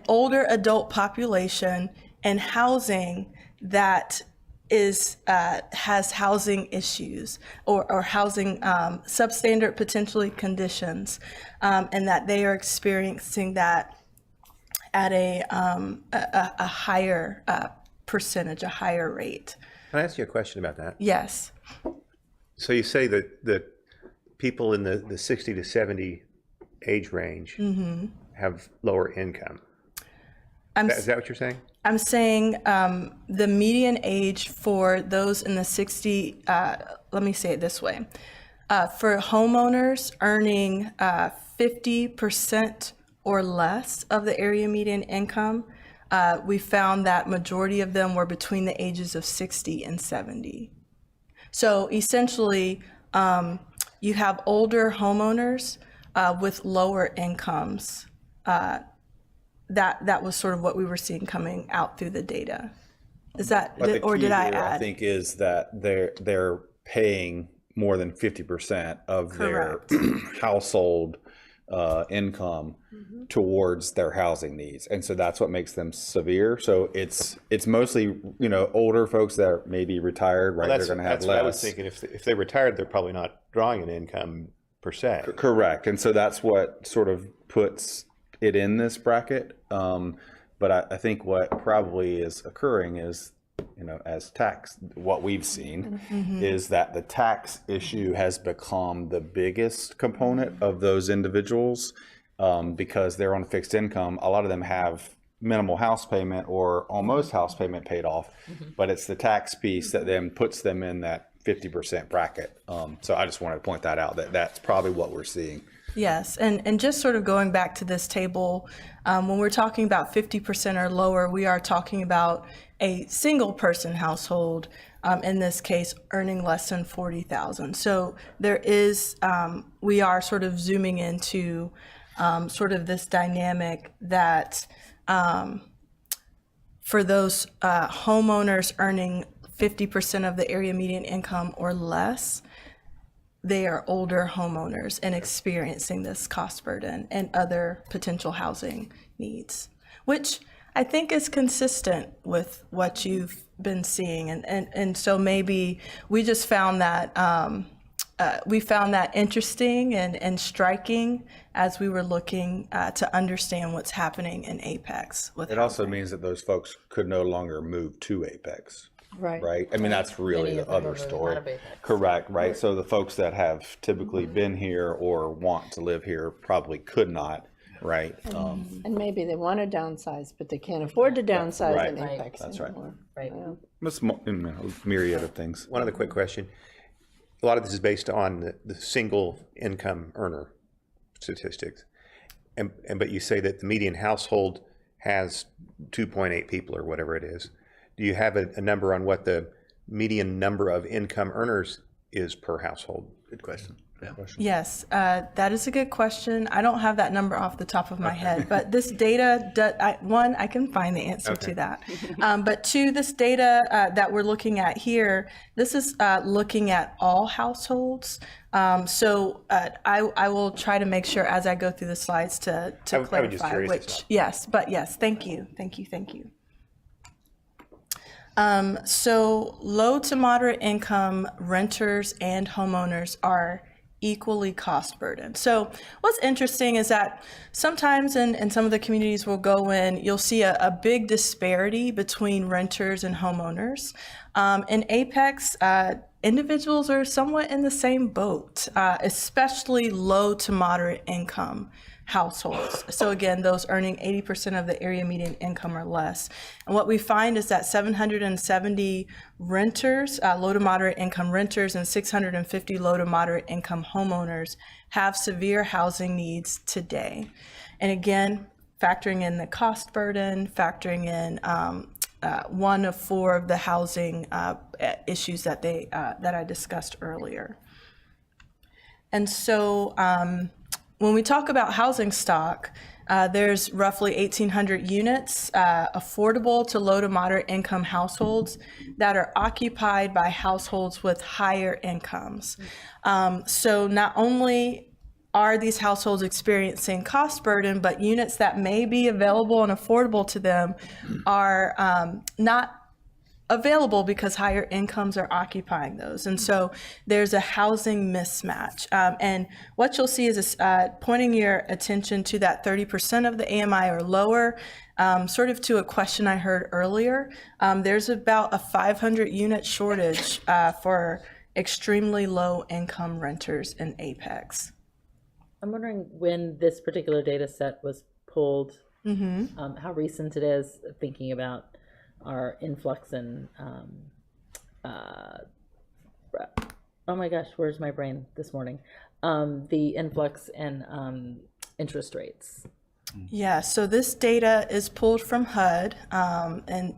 older adult population and housing that has housing issues or housing substandard potentially conditions, and that they are experiencing that at a higher percentage, a higher rate. Can I ask you a question about that? Yes. So you say that people in the 60 to 70 age range have lower income. Is that what you're saying? I'm saying the median age for those in the 60, let me say it this way. For homeowners earning 50% or less of the area median income, we found that majority of them were between the ages of 60 and 70. So essentially, you have older homeowners with lower incomes. That was sort of what we were seeing coming out through the data. Is that, or did I add? I think is that they're paying more than 50% of their household income towards their housing needs, and so that's what makes them severe. So it's mostly older folks that are maybe retired, right? They're going to have less. What I was thinking. If they're retired, they're probably not drawing an income per se. Correct, and so that's what sort of puts it in this bracket. But I think what probably is occurring is, as tax, what we've seen is that the tax issue has become the biggest component of those individuals because they're on fixed income. A lot of them have minimal house payment or almost house payment paid off, but it's the tax piece that then puts them in that 50% bracket. So I just wanted to point that out, that's probably what we're seeing. Yes, and just sort of going back to this table, when we're talking about 50% or lower, we are talking about a single person household, in this case, earning less than $40,000. So there is, we are sort of zooming into sort of this dynamic that for those homeowners earning 50% of the area median income or less, they are older homeowners and experiencing this cost burden and other potential housing needs, which I think is consistent with what you've been seeing. And so maybe we just found that interesting and striking as we were looking to understand what's happening in Apex. It also means that those folks could no longer move to Apex. Right. I mean, that's really the other story. Correct. Right. So the folks that have typically been here or want to live here probably could not. Right. And maybe they want to downsize, but they can't afford to downsize in Apex That's anymore. Right. It's a myriad of things. One other quick question. A lot of this is based on the single income earner. statistics. But you say that the median household has 2.8 people or whatever it is. Do you have a number on what the median number of income earners is per household? Good question. Yeah. Yes, that is a good question. I don't have that number off the top of my head, but this data, I can find the answer to that. But two, this data that we're looking at here, this is looking at all households. So I will try to make sure as I go through the slides to clarify which. Yes, but yes, thank you. So low to moderate income renters and homeowners are equally cost burdened. So what's interesting is that sometimes in some of the communities we'll go in, you'll see a big disparity between renters and homeowners. In Apex, individuals are somewhat in the same boat, especially low to moderate income households. So again, those earning 80% of the area median income or less. And what we find is that 770 renters, low to moderate income renters, and 650 low to moderate income homeowners have severe housing needs today. And again, factoring in the cost burden, factoring in one of four of the housing issues that I discussed earlier. And so when we talk about housing stock, there's roughly 1,800 units affordable to low to moderate income households that are occupied by households with higher incomes. So not only are these households experiencing cost burden, but units that may be available and affordable to them are not available because higher incomes are occupying those. And so there's a housing mismatch. And what you'll see is pointing your attention to that 30% of the AMI or lower, sort of to a question I heard earlier. There's about a 500 unit shortage for extremely low income renters in Apex. I'm wondering when this particular data set was pulled, how recent it is, thinking about our influx in, oh my gosh, where's my brain this morning? The influx in interest rates. Yeah, so this data is pulled from HUD, and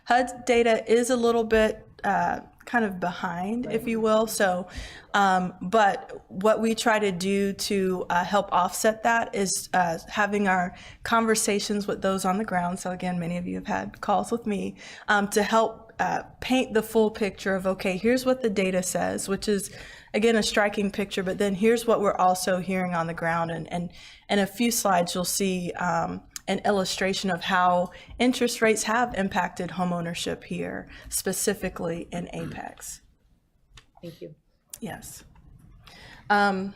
HUD's data is a little bit kind of behind, if you will. So, but what we try to do to help offset that is having our conversations with those on the ground. So again, many of you have had calls with me to help paint the full picture of, okay, here's what the data says, which is, again, a striking picture, but then here's what we're also hearing on the ground. And in a few slides, you'll see an illustration of how interest rates have impacted homeownership here, specifically in Apex. Thank you. Yes. A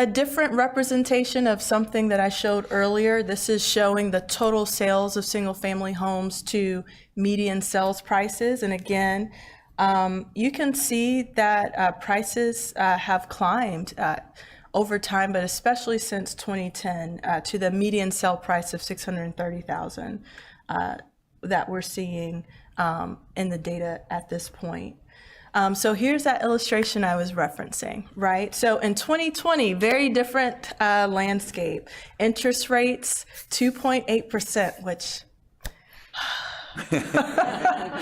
different representation of something that I showed earlier. This is showing the total sales of single-family homes to median sales prices. And again, you can see that prices have climbed over time, but especially since 2010 to the median sale price of $630,000 that we're seeing in the data at this point. So here's that illustration I was referencing, right? So in 2020, very different landscape. Interest rates, 2.8%, which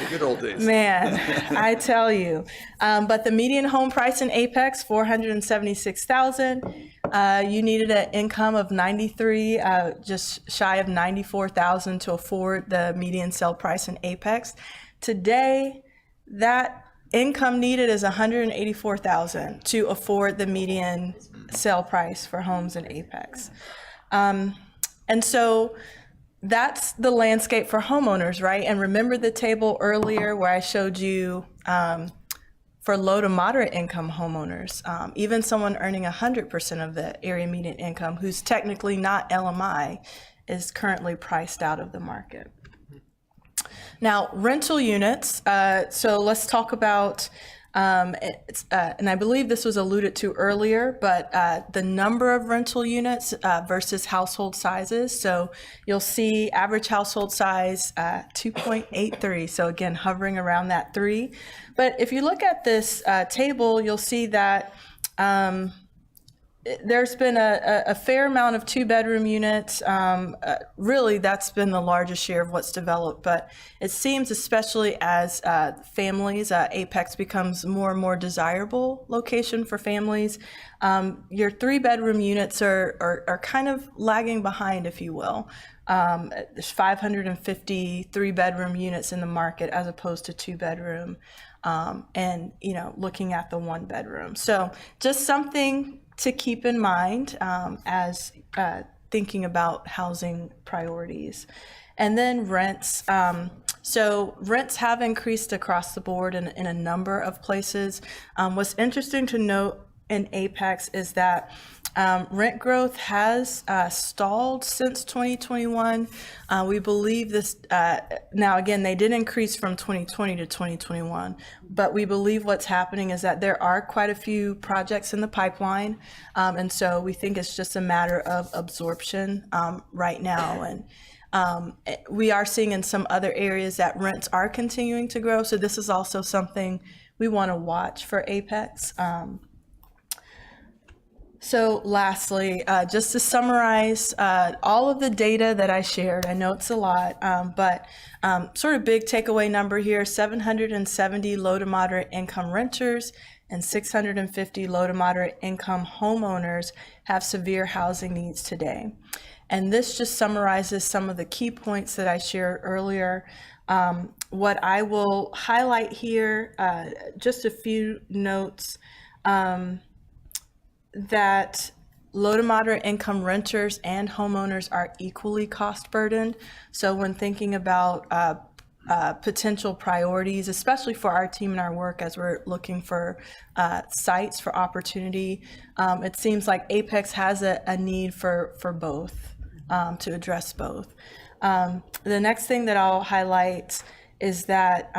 Good old days. man, I tell you. But the median home price in Apex, $476,000. You needed an income of 93, just shy of 94,000 to afford the median sale price in Apex. Today, that income needed is 184,000 to afford the median sale price for homes in Apex. And so that's the landscape for homeowners, right? And remember the table earlier where I showed you for low to moderate income homeowners, even someone earning 100% of the area median income who's technically not LMI is currently priced out of the market. Now, rental units, so let's talk about, and I believe this was alluded to earlier, but the number of rental units versus household sizes. So you'll see average household size 2.83. So again, hovering around that 3. But if you look at this table, you'll see that there's been a fair amount of 2-bedroom units. Really, that's been the largest share of what's developed. But it seems, especially as families, Apex becomes more and more desirable location for families. Your 3-bedroom units are kind of lagging behind, if you will. There's 550 3-bedroom units in the market as opposed to 2-bedroom. And, you know, looking at the 1-bedroom. So just something to keep in mind as thinking about housing priorities. And then rents. So rents have increased across the board in a number of places. What's interesting to note in Apex is that rent growth has stalled since 2021. We believe this, now again, they did increase from 2020 to 2021, but we believe what's happening is that there are quite a few projects in the pipeline. And so we think it's just a matter of absorption right now. And we are seeing in some other areas that rents are continuing to grow. So this is also something we want to watch for Apex. So lastly, just to summarize all of the data that I shared, I know it's a lot, but sort of big takeaway number here, 770 low to moderate income renters and 650 low to moderate income homeowners have severe housing needs today. And this just summarizes some of the key points that I shared earlier. What I will highlight here, just a few notes. That low to moderate income renters and homeowners are equally cost burdened. So when thinking about potential priorities, especially for our team and our work as we're looking for sites for opportunity, it seems like Apex has a need for both, to address both. The next thing that I'll highlight is that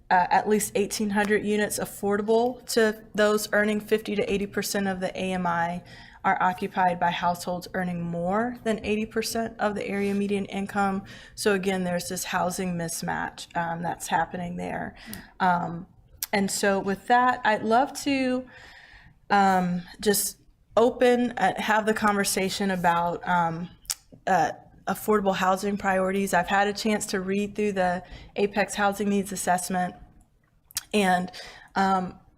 at least 1,800 units affordable to those earning 50 to 80% of the AMI are occupied by households earning more than 80% of the area median income. So again, there's this housing mismatch that's happening there. And so with that, I'd love to just have the conversation about affordable housing priorities. I've had a chance to read through the Apex Housing Needs Assessment and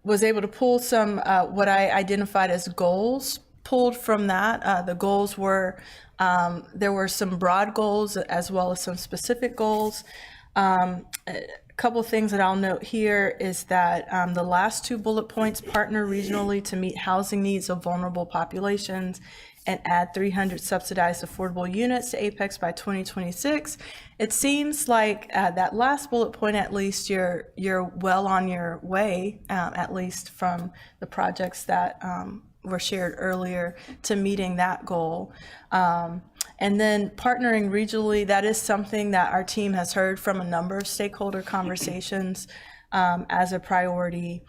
was able to pull some what I identified as goals pulled from that. The goals were, there were some broad goals as well as some specific goals. A couple of things that I'll note here is that the last 2 bullet points, partner regionally to meet housing needs of vulnerable populations and add 300 subsidized affordable units to Apex by 2026. It seems like that last bullet point, at least you're well on your way, at least from the projects that were shared earlier, to meeting that goal. And then partnering regionally, that is something that our team has heard from a number of stakeholder conversations as a priority.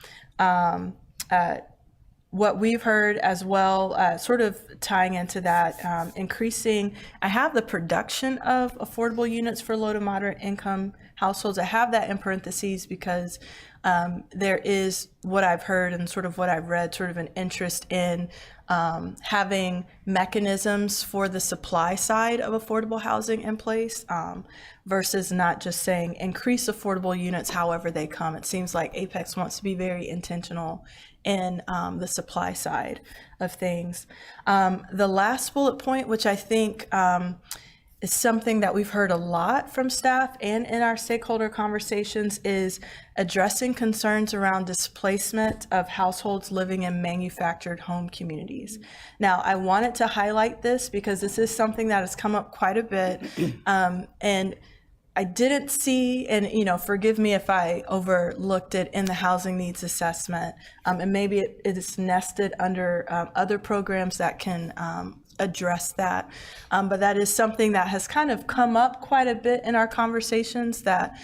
What we've heard as well, sort of tying into that, increasing, I have the production of affordable units for low to moderate income households. I have that in parentheses because there is what I've heard and sort of what I've read, sort of an interest in having mechanisms for the supply side of affordable housing in place versus not just saying increase affordable units however they come. It seems like Apex wants to be very intentional in the supply side of things. The last bullet point, which I think is something that we've heard a lot from staff and in our stakeholder conversations, is addressing concerns around displacement of households living in manufactured home communities. Now, I wanted to highlight this because this is something that has come up quite a bit, and I didn't see, and forgive me if I overlooked it in the housing needs assessment, and maybe it is nested under other programs that can address that. But that is something that has kind of come up quite a bit in our conversations that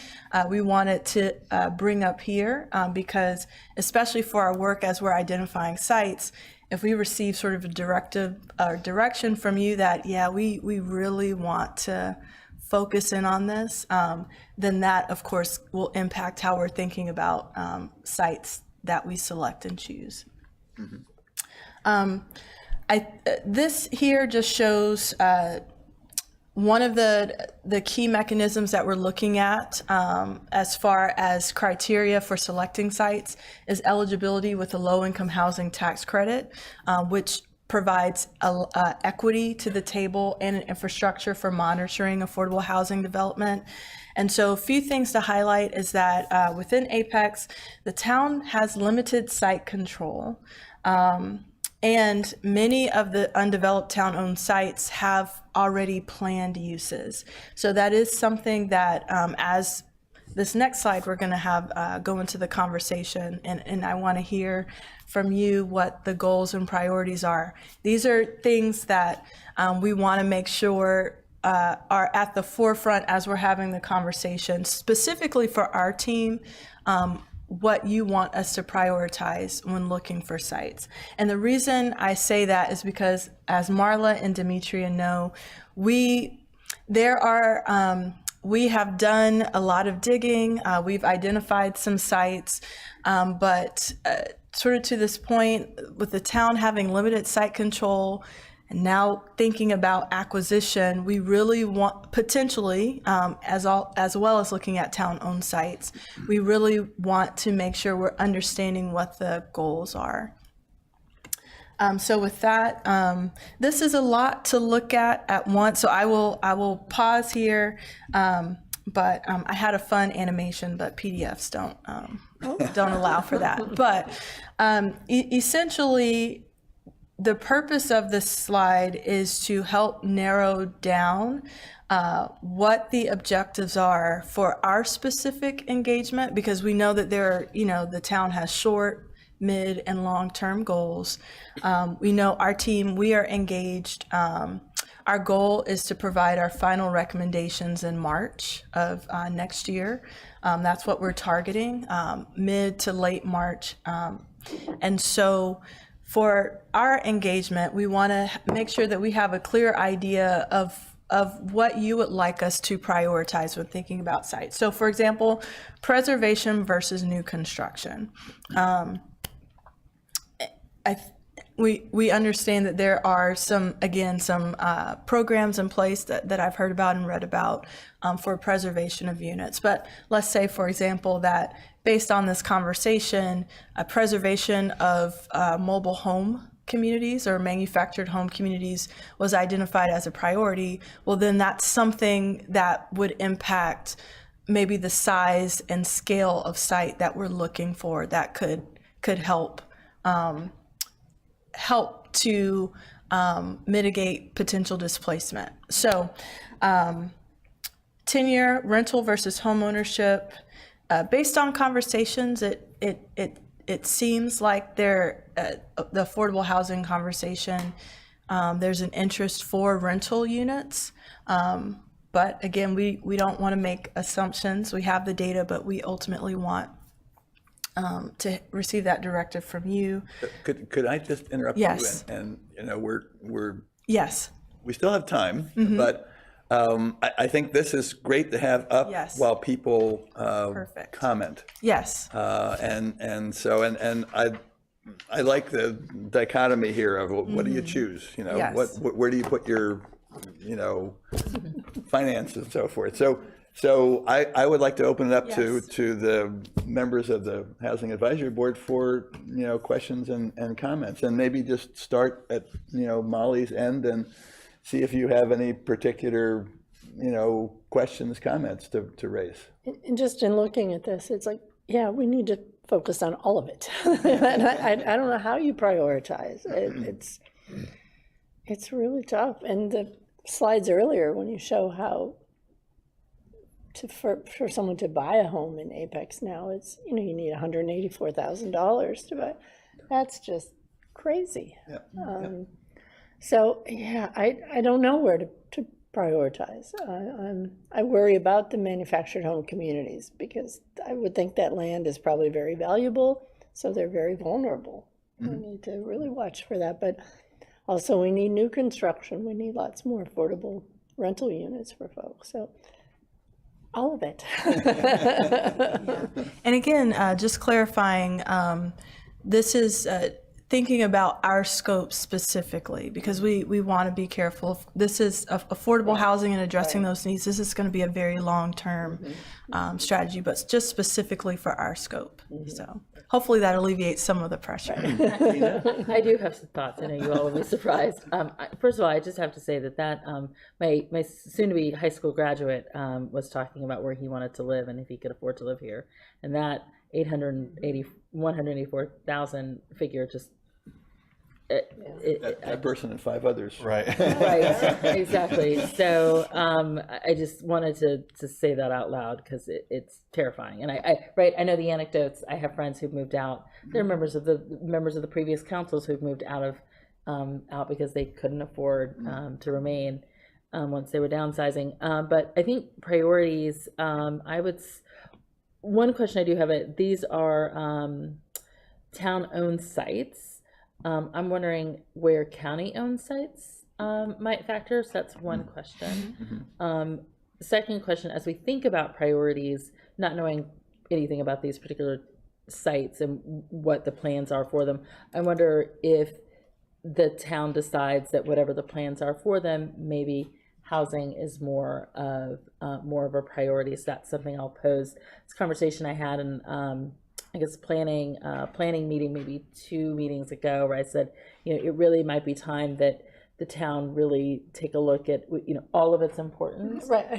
we wanted to bring up here because, especially for our work as we're identifying sites, if we receive sort of a directive or direction from you that, yeah, we really want to focus in on this, then that, of course, will impact how we're thinking about sites that we select and choose. This here just shows one of the key mechanisms that we're looking at as far as criteria for selecting sites is eligibility with the low-income housing tax credit, which provides equity to the table and an infrastructure for monitoring affordable housing development. And so a few things to highlight is that within Apex, the town has limited site control. And many of the undeveloped town-owned sites have already planned uses. So that is something that as this next slide, we're going to have go into the conversation, and I want to hear from you what the goals and priorities are. These are things that we want to make sure are at the forefront as we're having the conversation, specifically for our team, what you want us to prioritize when looking for sites. And the reason I say that is because, as Marla and Demetria know, we have done a lot of digging. We've identified some sites, but sort of to this point, with the town having limited site control, and now thinking about acquisition, we really want, potentially, as well as looking at town-owned sites, we really want to make sure we're understanding what the goals are. So with that, this is a lot to look at once. So I will pause here, but I had a fun animation, but PDFs don't allow for that. But essentially, the purpose of this slide is to help narrow down what the objectives are for our specific engagement, because we know that the town has short, mid, and long-term goals. We know our team, we are engaged. Our goal is to provide our final recommendations in March of next year. That's what we're targeting, mid to late March. And so for our engagement, we want to make sure that we have a clear idea of what you would like us to prioritize when thinking about sites. So for example, preservation versus new construction. We understand that there are some programs in place that I've heard about and read about for preservation of units. But let's say, for example, that based on this conversation, a preservation of mobile home communities or manufactured home communities was identified as a priority. Well, then that's something that would impact maybe the size and scale of site that we're looking for that could help to mitigate potential displacement. So tenure, rental versus home ownership. Based on conversations, it seems like the affordable housing conversation, there's an interest for rental units. But again, we don't want to make assumptions. We have the data, but we ultimately want to receive that directive from you. Could I just interrupt Yes. you? And we're Yes. we still have time, but I think this is great to have up Yes. while people Perfect. comment. Yes. And I like the dichotomy here of what do you choose? Yes. Where do you put your finances and so forth? So I would like to open it up Yes. to the members of the Housing Advisory Board for questions and comments, and maybe just start at Molly's end and see if you have any particular questions, comments to raise. And just in looking at this, it's like, yeah, we need to focus on all of it. And I don't know how you prioritize. It's really tough. And the slides earlier, when you show how for someone to buy a home in Apex now, it's you need $184,000 to buy. That's just crazy. Yeah. So yeah, I don't know where to prioritize. I worry about the manufactured home communities because I would think that land is probably very valuable, so they're very vulnerable. We need to really watch for that. But also we need new construction. We need lots more affordable rental units for folks. So all of it. And again, just clarifying, this is thinking about our scope specifically, because we want to be careful. This is affordable housing and addressing those needs. This is going to be a very long-term strategy, but just specifically for our scope. So hopefully that alleviates some of the pressure. I do have some thoughts. I know you all will be surprised. First of all, I just have to say that my soon-to-be high school graduate was talking about where he wanted to live and if he could afford to live here, and that 184,000 figure just. That person and 5 others. Right. Right, exactly. So I just wanted to say that out loud because it's terrifying. And I know the anecdotes. I have friends who've moved out. They're members of the previous councils who've moved out because they couldn't afford to remain once they were downsizing. But I think priorities. One question I do have: these are town-owned sites. I'm wondering where county-owned sites might factor. So that's one question. Second question, as we think about priorities, not knowing anything about these particular sites and what the plans are for them, I wonder if the town decides that whatever the plans are for them, maybe housing is more of a priority. So that's something I'll pose. It's a conversation I had in I guess planning meeting maybe 2 meetings ago, where I said, it really might be time that the town really take a look at, all of its importance, Right.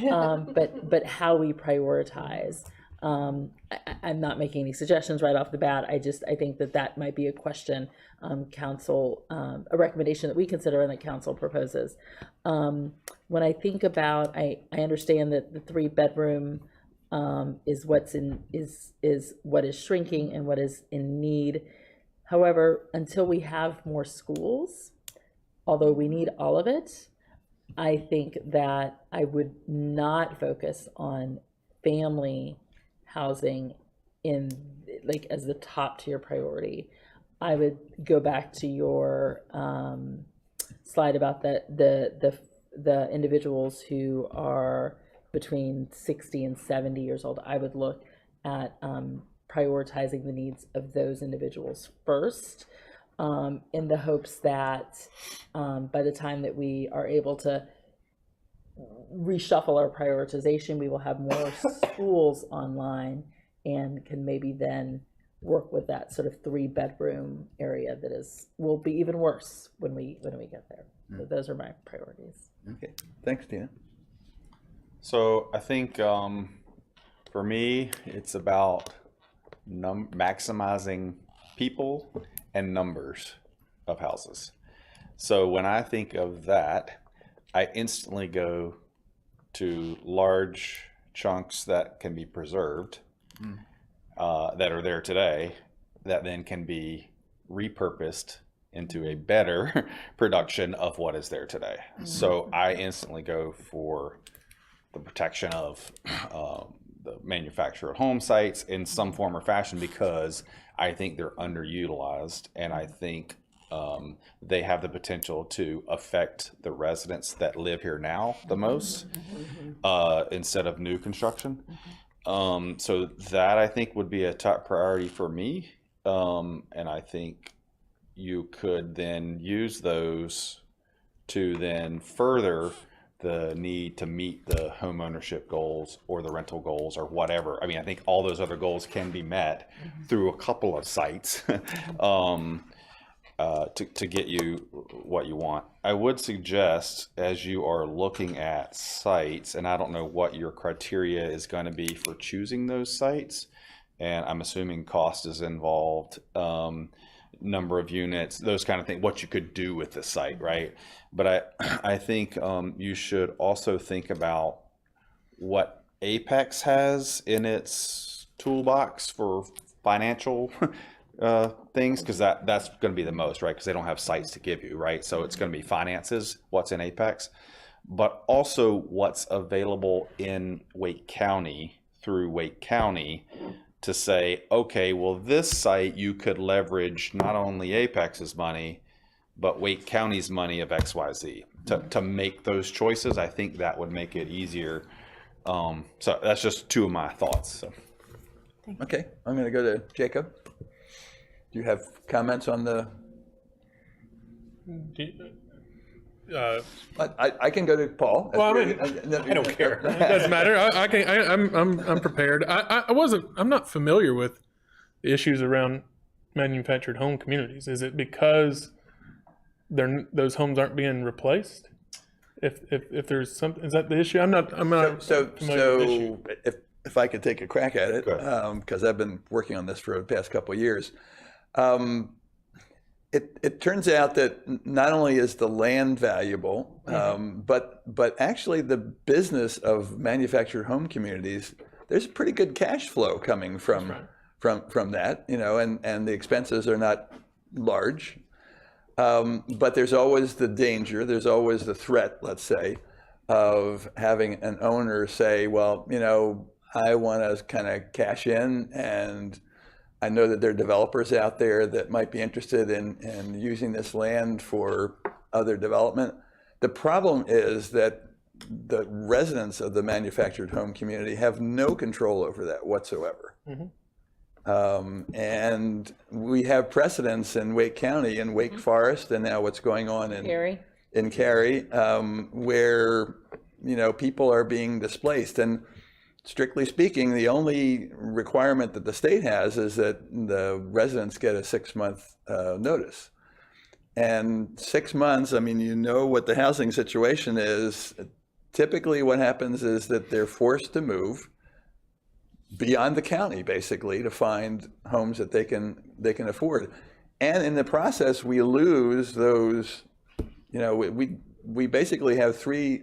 but how we prioritize. I'm not making any suggestions right off the bat. I think that might be a question council, a recommendation that we consider and that council proposes. When I think about, I understand that the 3-bedroom is what is shrinking and what is in need. However, until we have more schools, although we need all of it, I think that I would not focus on family housing as the top tier priority. I would go back to your slide about the individuals who are between 60 and 70 years old. I would look at prioritizing the needs of those individuals first, in the hopes that by the time that we are able to reshuffle our prioritization, we will have more schools online and can maybe then work with that sort of 3-bedroom area that will be even worse when we get there. So those are my priorities. Okay, thanks, Tina. So I think for me, it's about maximizing people and numbers of houses. So when I think of that, I instantly go to large chunks that can be preserved, that are there today, that then can be repurposed into a better production of what is there today. So I instantly go for the protection of the manufacturer at home sites in some form or fashion, because I think they're underutilized, and I think they have the potential to affect the residents that live here now the most, instead of new construction. So that I think would be a top priority for me, and I think you could then use those to then further the need to meet the home ownership goals or the rental goals or whatever. I mean, I think all those other goals can be met through a couple of sites to get you what you want. I would suggest, as you are looking at sites, and I don't know what your criteria is going to be for choosing those sites, and I'm assuming cost is involved, number of units, those kind of things, what you could do with the site, right? But I think you should also think about what Apex has in its toolbox for financial things, because that's going to be the most, right? Because they don't have sites to give you, right? So it's going to be finances, what's in Apex, but also what's available in Wake County through Wake County to say, okay, well, this site you could leverage not only Apex's money, but Wake County's money of XYZ to make those choices. I think that would make it easier. So that's just 2 of my thoughts. So. Okay, I'm going to go to Jacob. Do you have comments on the I can go to Paul. Well, I mean, I don't care. It doesn't matter. I'm prepared. I'm not familiar with the issues around manufactured home communities. Is it because those homes aren't being replaced? If there's something, is that the issue? I'm not familiar with the issue. If I could take a crack at it, because I've been working on this for the past couple of years. It turns out that not only is the land valuable, but actually the business of manufactured home communities, there's a pretty good cash flow coming from that, and the expenses are not large. But there's always the danger, there's always the threat, let's say, of having an owner say, well, I want to kind of cash in, and I know that there are developers out there that might be interested in using this land for other development. The problem is that the residents of the manufactured home community have no control over that whatsoever. And we have precedents in Wake County and Wake Forest, and now what's going on in Cary, where people are being displaced. And strictly speaking, the only requirement that the state has is that the residents get a 6-month notice. And 6 months, what the housing situation is. Typically what happens is that they're forced to move beyond the county, basically, to find homes that they can afford. And in the process, we lose those, we basically have 3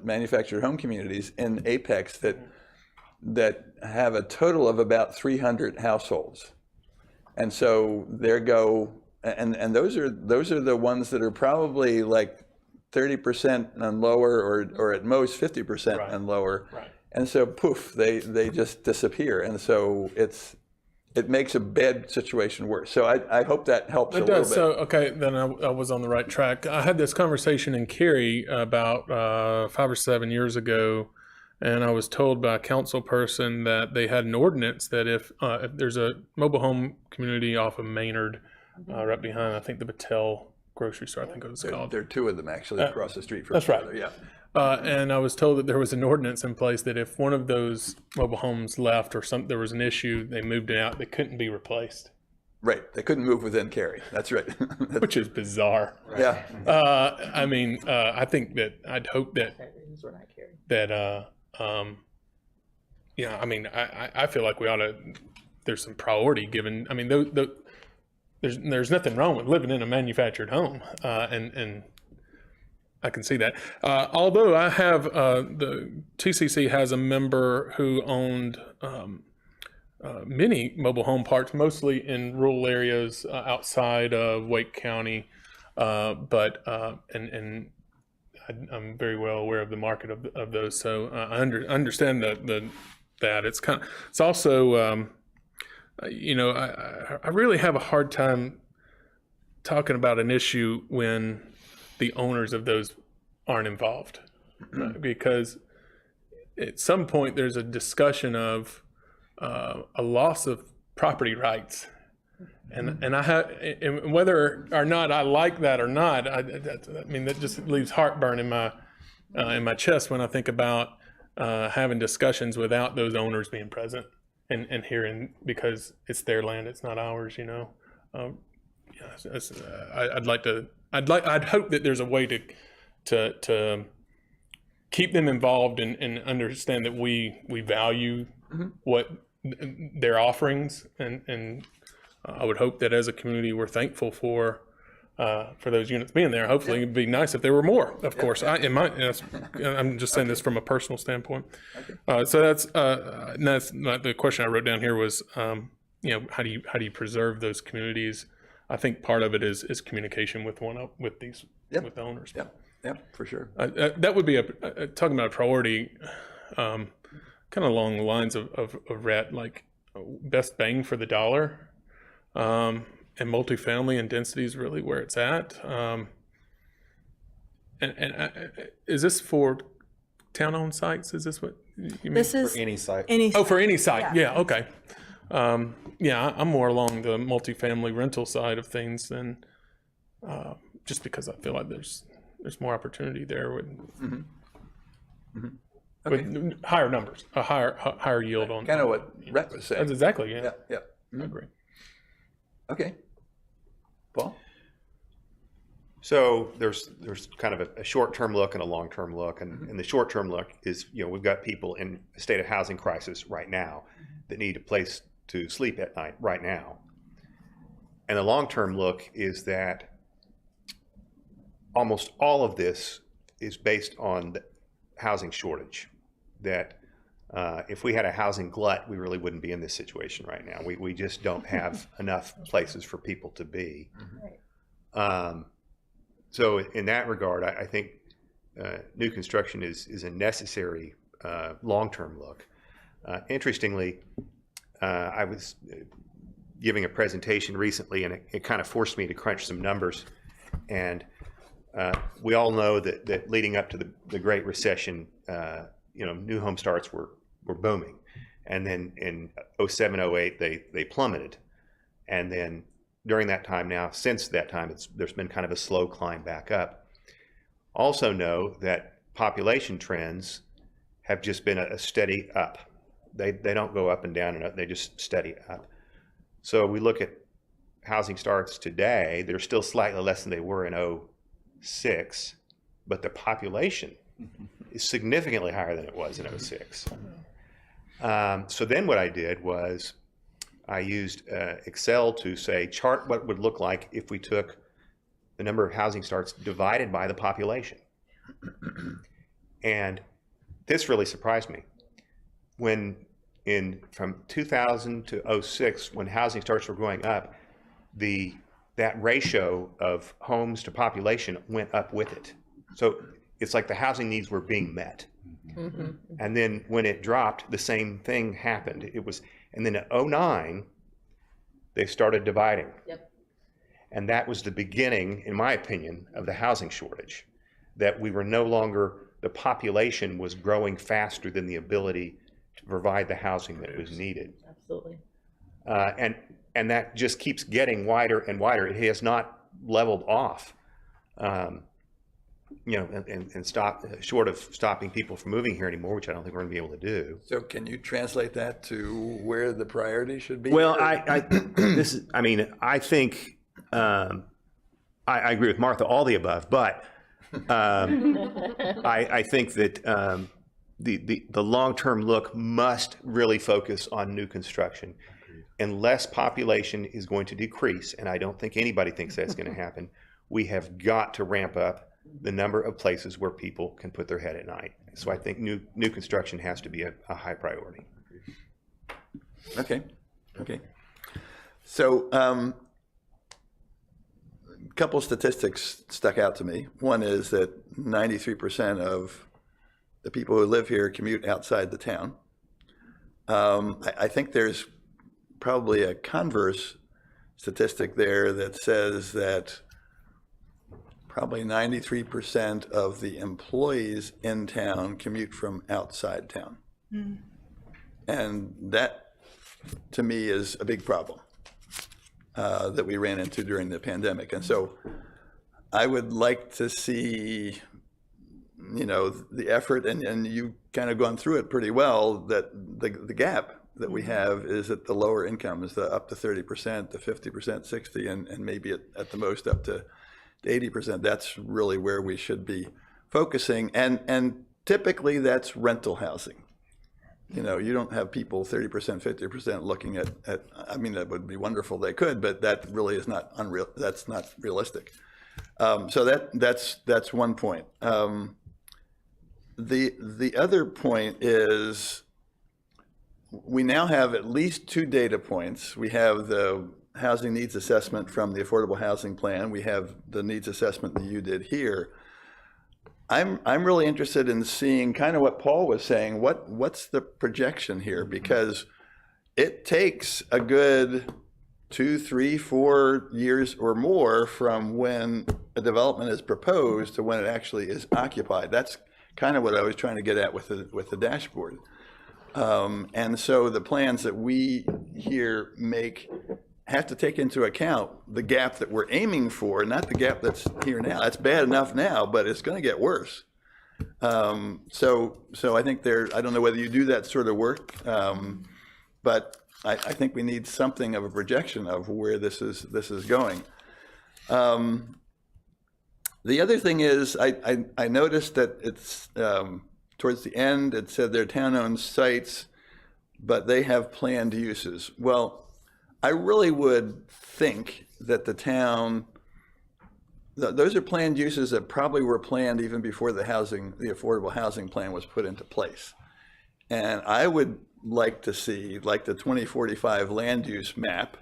manufactured home communities in Apex that have a total of about 300 households. And so there go, and those are the ones that are probably like 30% and lower, or at most 50% and lower. Right. And so poof, they just disappear. And so it makes a bad situation worse. So I hope that helps a little bit. So, okay, then I was on the right track. I had this conversation in Cary about 5 or 7 years ago, and I was told by a council person that they had an ordinance that if there's a mobile home community off of Maynard, right behind, I think, the Battelle grocery store, I think it was called. There are 2 of them actually across the street from That's each right. other, yeah. And I was told that there was an ordinance in place that if one of those mobile homes left or there was an issue, they moved it out, they couldn't be replaced. Right, they couldn't move within Cary. That's right. Which is bizarre. Yeah. I think that I'd hope that I feel like we ought to. There's some priority given. There's nothing wrong with living in a manufactured home, and I can see that. Although I have the TCC has a member who owned many mobile home parks, mostly in rural areas outside of Wake County, but I'm very well aware of the market of those. So I understand that it's also I really have a hard time talking about an issue when the owners of those aren't involved, right? Because at some point there's a discussion of a loss of property rights, and and whether or not I like that or not, that just leaves heartburn in my chest when I think about having discussions without those owners being present and hearing, because it's their land, it's not ours. I'd hope that there's a way to keep them involved and understand that we value what their offerings, and I would hope that as a community we're thankful for those units being there. Hopefully it'd be nice if there were more, of course. I'm just saying this from a personal standpoint. So that's not the question I wrote down here was, how do you preserve those communities? I think part of it is communication with with the owners. Yeah, for sure. That would be talking about a priority, kind of along the lines of Rhett, like best bang for the dollar, and multifamily and density is really where it's at. Is this for town-owned sites? Is this what you mean? This is For any site. For any site. Yeah. Yeah. Okay. I'm more along the multifamily rental side of things than just because I feel like there's more opportunity there with with higher numbers, a higher yield on. Kind of what Rhett was saying. That's exactly, yeah. Yeah. I agree. Okay. Paul? So there's kind of a short-term look and a long-term look, and the short-term look is, we've got people in a state of housing crisis right now that need a place to sleep at night right now. And the long-term look is that almost all of this is based on the housing shortage. That if we had a housing glut, we really wouldn't be in this situation right now. We just don't have enough places for people to be. So in that regard, I think new construction is a necessary long-term look. Interestingly, I was giving a presentation recently, and it kind of forced me to crunch some numbers. And we all know that leading up to the Great Recession, new home starts were booming. And then in 07, 08, they plummeted. And then during that time now, since that time, there's been kind of a slow climb back up. Also know that population trends have just been a steady up. They don't go up and down and up, they just steady up. So we look at housing starts today, they're still slightly less than they were in 06, but the population is significantly higher than it was in 06. So then what I did was I used Excel to say, chart what would look like if we took the number of housing starts divided by the population. And this really surprised me. From 2000 to 06, when housing starts were going up, that ratio of homes to population went up with it. So it's like the housing needs were being met. And then when it dropped, the same thing happened. And then at 09, they started dividing. Yep. And that was the beginning, in my opinion, of the housing shortage. That we were no longer, the population was growing faster than the ability to provide the housing that was needed. Absolutely. And that just keeps getting wider and wider. It has not leveled off. Short of stopping people from moving here anymore, which I don't think we're going to be able to do. So can you translate that to where the priority should be? Well, I think I agree with Martha, all the above, but I think that the long-term look must really focus on new construction. Unless population is going to decrease, and I don't think anybody thinks that's going to happen, we have got to ramp up the number of places where people can put their head at night. So I think new construction has to be a high priority. Okay. So a couple couple stuck out to me. One is that 93% of the people who live here commute outside the town. I think there's probably a converse statistic there that says that probably 93% of the employees in town commute from outside town. And that, to me, is a big problem that we ran into during the pandemic. And so I would like to see, the effort, and you've kind of gone through it pretty well, that the gap that we have is at the lower incomes, the up to 30%, the 50%, 60%, and maybe at the most up to 80%. That's really where we should be focusing. And typically that's rental housing. You don't have people 30%, 50% looking at, that would be wonderful they could, but that really is not unreal. That's not realistic. So that's one point. The other point is we now have at least 2 data points. We have the housing needs assessment from the Affordable Housing Plan. We have the needs assessment that you did here. I'm really interested in seeing kind of what Paul was saying. What's the projection here? Because it takes a good 2, 3, 4 years or more from when a development is proposed to when it actually is occupied. That's kind of what I was trying to get at with the dashboard. And so the plans that we here make have to take into account the gap that we're aiming for, not the gap that's here now. That's bad enough now, but it's going to get worse. So I think I don't know whether you do that sort of work, but I think we need something of a projection of where this is going. The other thing is, I noticed that it's towards the end, it said they're town-owned sites, but they have planned uses. Well, I really would think that the town, those are planned uses that probably were planned even before the affordable housing plan was put into place. And I would like to see, like the 2045 land use map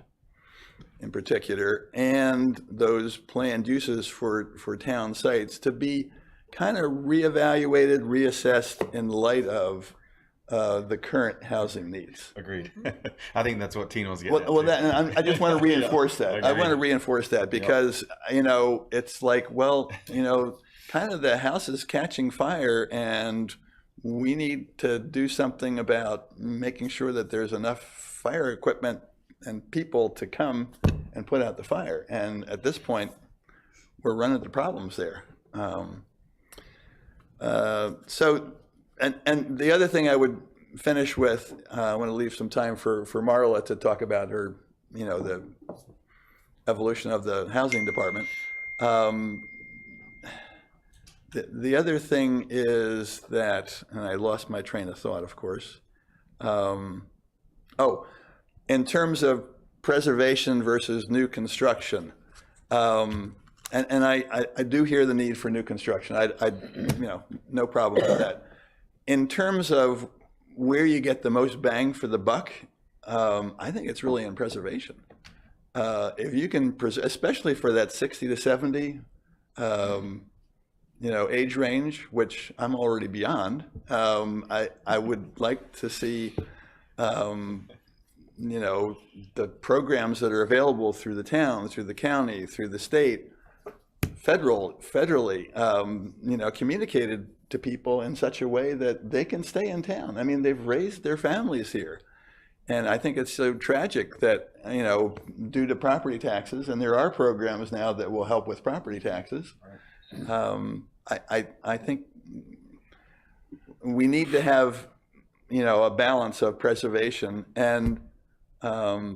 in particular, and those planned uses for town sites to be kind of reevaluated, reassessed in light of the current housing needs. Agreed. I think that's what Tina was getting at. Well, I just want to reinforce that. I want to reinforce that because, it's like, kind of the house is catching fire, and we need to do something about making sure that there's enough fire equipment and people to come and put out the fire. And at this point, we're running into problems there. And the other thing I would finish with, I want to leave some time for Marla to talk about her, the evolution of the housing department. The other thing is that, and I lost my train of thought, of course. In terms of preservation versus new construction, and I do hear the need for new construction. I no problem with that. In terms of where you get the most bang for the buck, I think it's really in preservation. If you can, especially for that 60 to 70, age range, which I'm already beyond, I would like to see, the programs that are available through the town, through the county, through the state, federally, communicated to people in such a way that they can stay in town. I mean, they've raised their families here. And I think it's so tragic that, due to property taxes, and there are programs now that will help with property taxes, I think we need to have, a balance of preservation. And I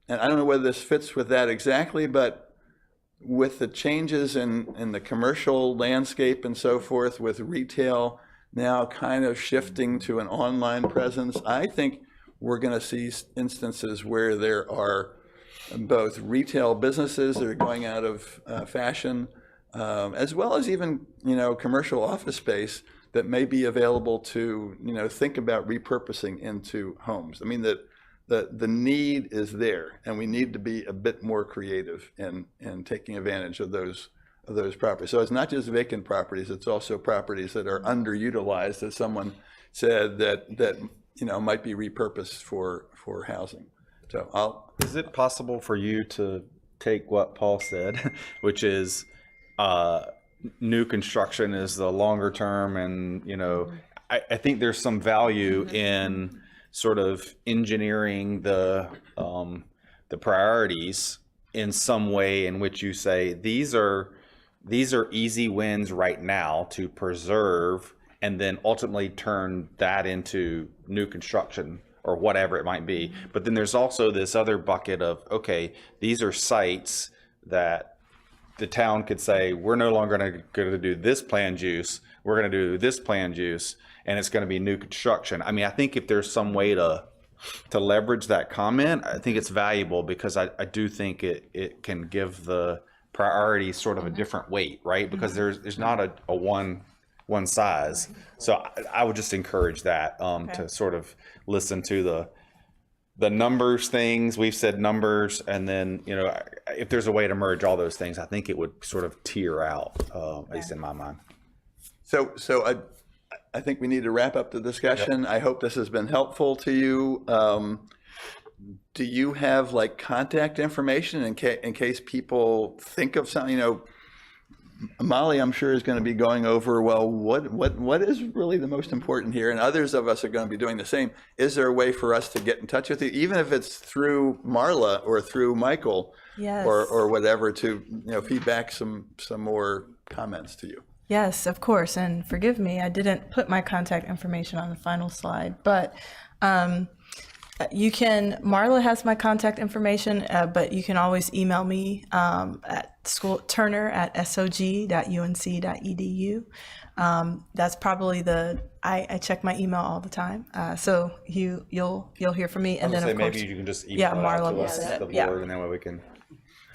don't know whether this fits with that exactly, but with the changes in the commercial landscape and so forth, with retail now kind of shifting to an online presence, I think we're going to see instances where there are both retail businesses that are going out of fashion, as well as even, commercial office space that may be available to, think about repurposing into homes. I mean, the need is there, and we need to be a bit more creative in taking advantage of those properties. So it's not just vacant properties; it's also properties that are underutilized, as someone said, that might be repurposed for housing. So Is it possible for you to take what Paul said, which is new construction is the longer term, and I think there's some value in sort of engineering the priorities in some way in which you say these are easy wins right now to preserve, and then ultimately turn that into new construction or whatever it might be. But then there's also this other bucket of, okay, these are sites that the town could say, we're no longer going to do this planned use, we're going to do this planned use, and it's going to be new construction. I mean, I think if there's some way to leverage that comment, I think it's valuable, because I do think it can give the priorities sort of a different weight, right? Because there's not a one size. So I would just encourage that to sort of listen to the numbers things. We've said numbers, and then, if there's a way to merge all those things, I think it would sort of tier out, at least in my mind. So I think we need to wrap up the discussion. Yep. I hope this has been helpful to you. Do you have contact information in case people think of something? Molly, I'm sure, is going to be going over, well, what is really the most important here? And others of us are going to be doing the same. Is there a way for us to get in touch with you, even if it's through Marla or through Michael, Yes. or whatever, to feedback some more comments to you? Yes, of course. And forgive me, I didn't put my contact information on the final slide, but you can, Marla has my contact information, but you can always email me at turner@sog.unc.edu. That's probably I check my email all the time. So you'll hear from me. And then of course, maybe you can just email yeah, it out Marla to will us, send it. the board, Yeah. and then we can.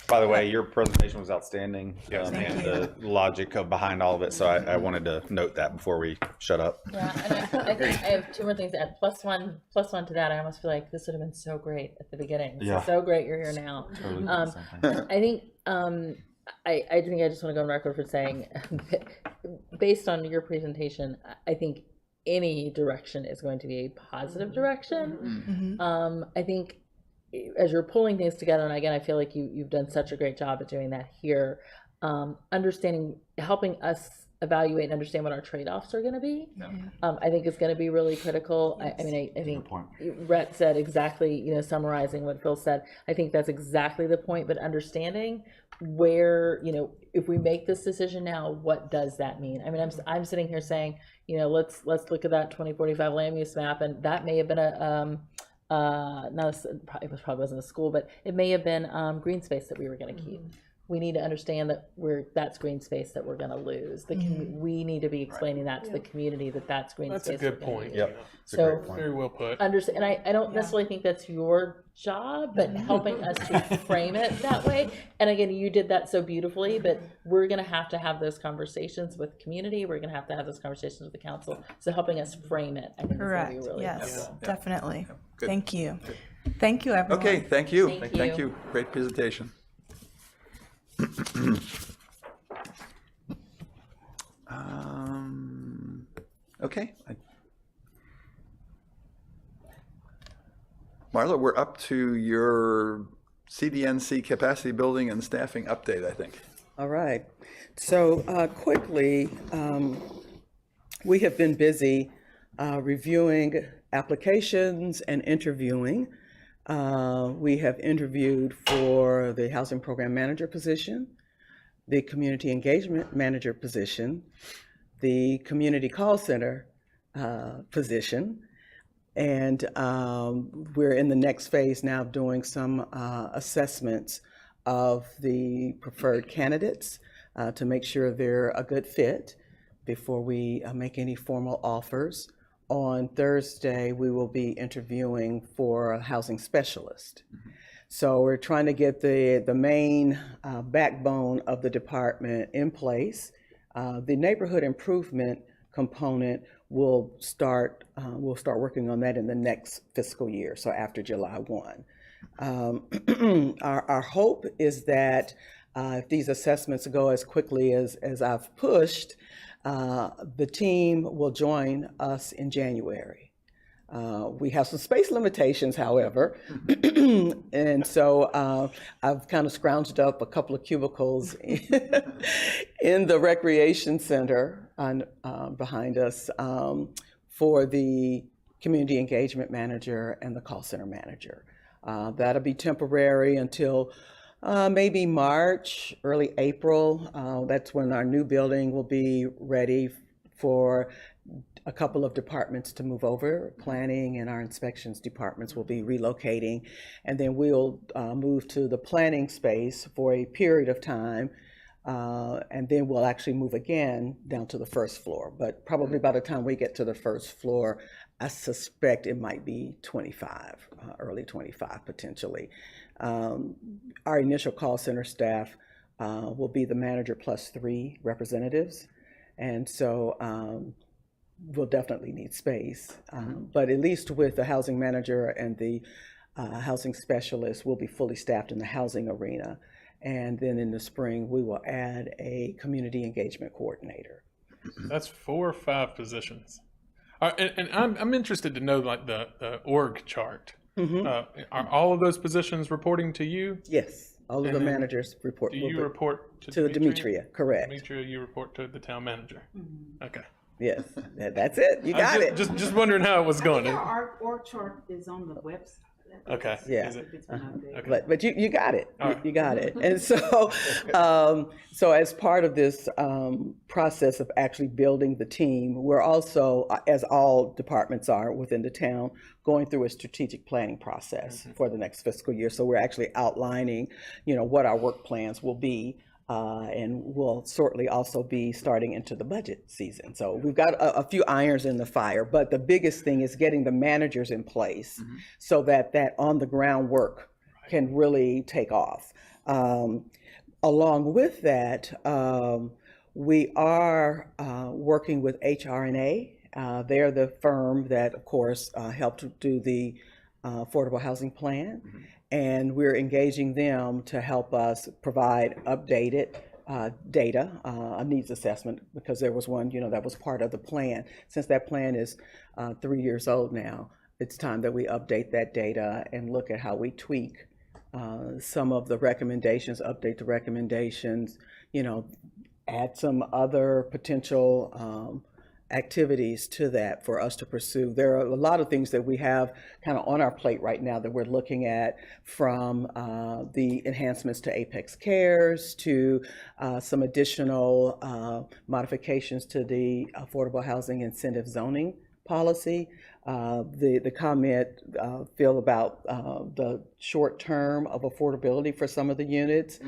By the way, your presentation was outstanding, and the logic behind all of it. So I wanted to note that before we shut up. Yeah, and I think I have two more things to add. Plus one to that. I almost feel like this would have been so great at the beginning. This is so great you're here now. I think I think I just want to go on record for saying, based on your presentation, I think any direction is going to be a positive direction. I think as you're pulling things together, and again, I feel like you've done such a great job at doing that here, understanding, helping us evaluate and understand what our trade-offs are going to be, I think is going to be really critical. I mean, I think Rhett said exactly, summarizing what Phil said, I think that's exactly the point, but understanding where, if we make this decision now, what does that mean? I mean, I'm sitting here saying, let's look at that 2045 land use map, and that may have been it probably wasn't a school, but it may have been green space that we were going to keep. We need to understand that that's green space that we're going to lose. We need to be explaining that to the community, that's green That's space. a good point. Yep. So Very well put. understand, and I don't necessarily think that's your job, but helping us to frame it that way. And again, you did that so beautifully, but we're going to have those conversations with community. We're going to have those conversations with the council. So helping us frame it, I think, Correct. is going to be really Yes, helpful. definitely. Good. Thank you. Thank you, everyone. Okay, thank you. Thank you. Great presentation. Okay. Marla, we're up to your CDNC capacity building and staffing update, I think. All right. So quickly, we have been busy reviewing applications and interviewing. We have interviewed for the housing program manager position, the community engagement manager position, the community call center position, and we're in the next phase now of doing some assessments of the preferred candidates to make sure they're a good fit before we make any formal offers. On Thursday, we will be interviewing for a housing specialist. So we're trying to get the main backbone of the department in place. The neighborhood improvement component will start, we'll start working on that in the next fiscal year, so after July 1. Our hope is that if these assessments go as quickly as I've pushed, the team will join us in January. We have some space limitations, however, and so I've kind of scrounged up a couple of cubicles in the recreation center behind us for the community engagement manager and the call center manager. That'll be temporary until maybe March, early April. That's when our new building will be ready for a couple of departments to move over. Planning and our inspections departments will be relocating, and then we'll move to the planning space for a period of time, and then we'll actually move again down to the first floor. But probably by the time we get to the first floor, I suspect it might be 25, early 25 potentially. Our initial call center staff will be the manager plus 3 representatives, and so we'll definitely need space. But at least with the housing manager and the housing specialist, we'll be fully staffed in the housing arena. And then in the spring, we will add a community engagement coordinator. That's 4 or 5 positions. And I'm interested to know, like, the org chart. Are all of those positions reporting to you? Yes. All of And the then managers report. Do will you be- report to Demetria, correct. Demetria, you report to the town manager. Okay. Yes, that's it. You got it. Just wondering how it was going. Our org chart is on the website. Okay. Yeah. Is it? It's been updated. But you got it. All right. You got it. And so, so as part of this process of actually building the team, we're also, as all departments are within the town, going through a strategic planning process for the next fiscal year. So we're actually outlining, what our work plans will be. And we'll shortly also be starting into the budget season. So we've got a few irons in the fire, but the biggest thing is getting the managers in place so that on the ground work can really take off. Along with that, we are working with HR&A. They're the firm that, of course, helped do the affordable housing plan. And we're engaging them to help us provide updated data, a needs assessment, because there was one, that was part of the plan. Since that plan is 3 years old now, it's time that we update that data and look at how we tweak some of the recommendations, update the recommendations, add some other potential activities to that for us to pursue. There are a lot of things that we have kind of on our plate right now that we're looking at, from the enhancements to Apex Cares to some additional modifications to the affordable housing incentive zoning policy. The comment, Phil, about the short term of affordability for some of the units,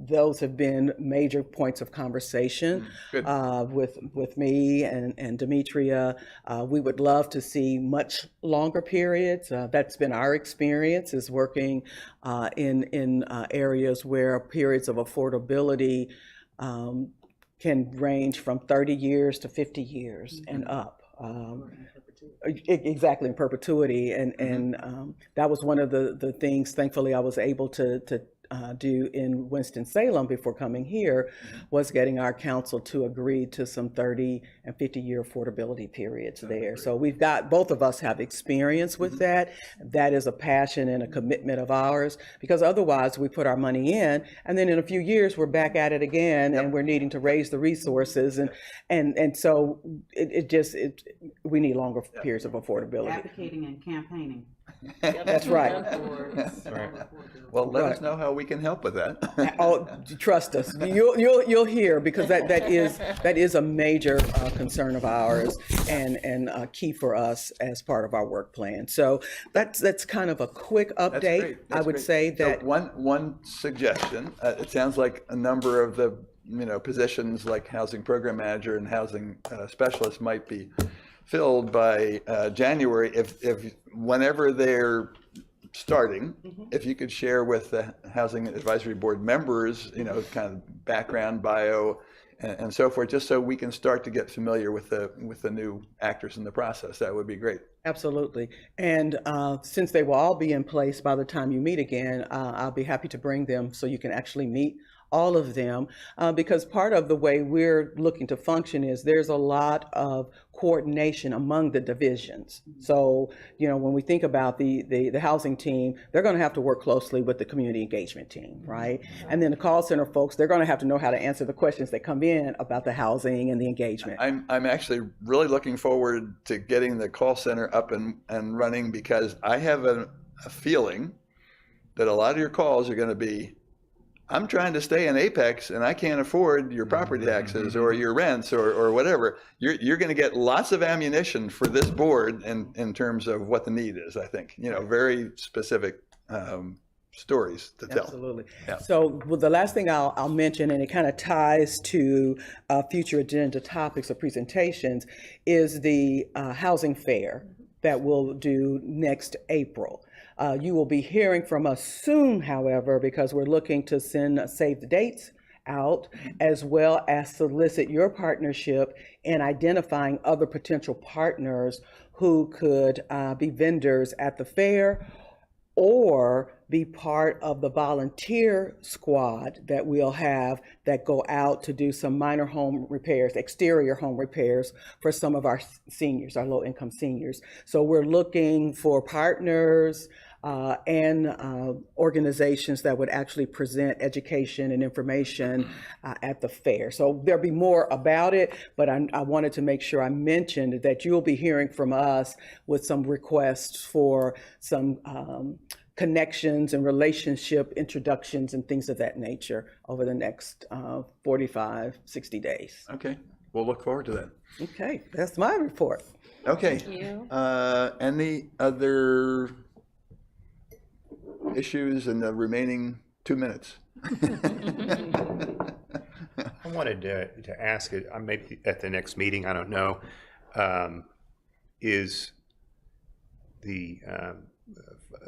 those have been major points of conversation with me and Demetria. We would love to see much longer periods. That's been our experience, is working in areas where periods of affordability can range from 30 years to 50 years and up. Exactly, in perpetuity, and that was one of the things, thankfully, I was able to do in Winston-Salem before coming here, was getting our council to agree to some 30 and 50-year affordability periods there. So we've got, both of us have experience with that. That is a passion and a commitment of ours, because otherwise we put our money in, and then in a few years we're back at it again, and we're needing to raise the resources, and so we need longer periods of affordability. Advocating and campaigning. That's right. Well, let us know how we can help with that. Oh, trust us. You'll hear, because that is a major concern of ours, and key for us as part of our work plan. So that's kind of a quick update. I would say that. So one suggestion. It sounds like a number of the positions like housing program manager and housing specialist might be filled by January. If whenever they're starting, if you could share with the Housing Advisory Board members, kind of background, bio, and so forth, just so we can start to get familiar with the new actors in the process, that would be great. Absolutely. And since they will all be in place by the time you meet again, I'll be happy to bring them so you can actually meet all of them, because part of the way we're looking to function is there's a lot of coordination among the divisions. So, when we think about the housing team, they're going to have to work closely with the community engagement team, right? And then the call center folks, they're going to have to know how to answer the questions that come in about the housing and the engagement. I'm actually really looking forward to getting the call center up and running, because I have a feeling that a lot of your calls are going to be, I'm trying to stay in Apex and I can't afford your property taxes or your rents or whatever. You're going to get lots of ammunition for this board in terms of what the need is, I think. Very specific stories to tell. Absolutely. Yeah. So the last thing I'll mention, and it kind of ties to future agenda topics or presentations, is the housing fair that we'll do next April. You will be hearing from us soon, however, because we're looking to send save the dates out, as well as solicit your partnership in identifying other potential partners who could be vendors at the fair, or be part of the volunteer squad that we'll have that go out to do some minor home repairs, exterior home repairs for some of our seniors, our low-income seniors. So we're looking for partners and organizations that would actually present education and information at the fair. So there'll be more about it, but I wanted to make sure I mentioned that you'll be hearing from us with some requests for some connections and relationship introductions and things of that nature over the next 45, 60 days. Okay, we'll look forward to that. Okay, that's my report. Okay. Any other issues in the remaining 2 minutes? I wanted to ask it, maybe at the next meeting, I don't know, is the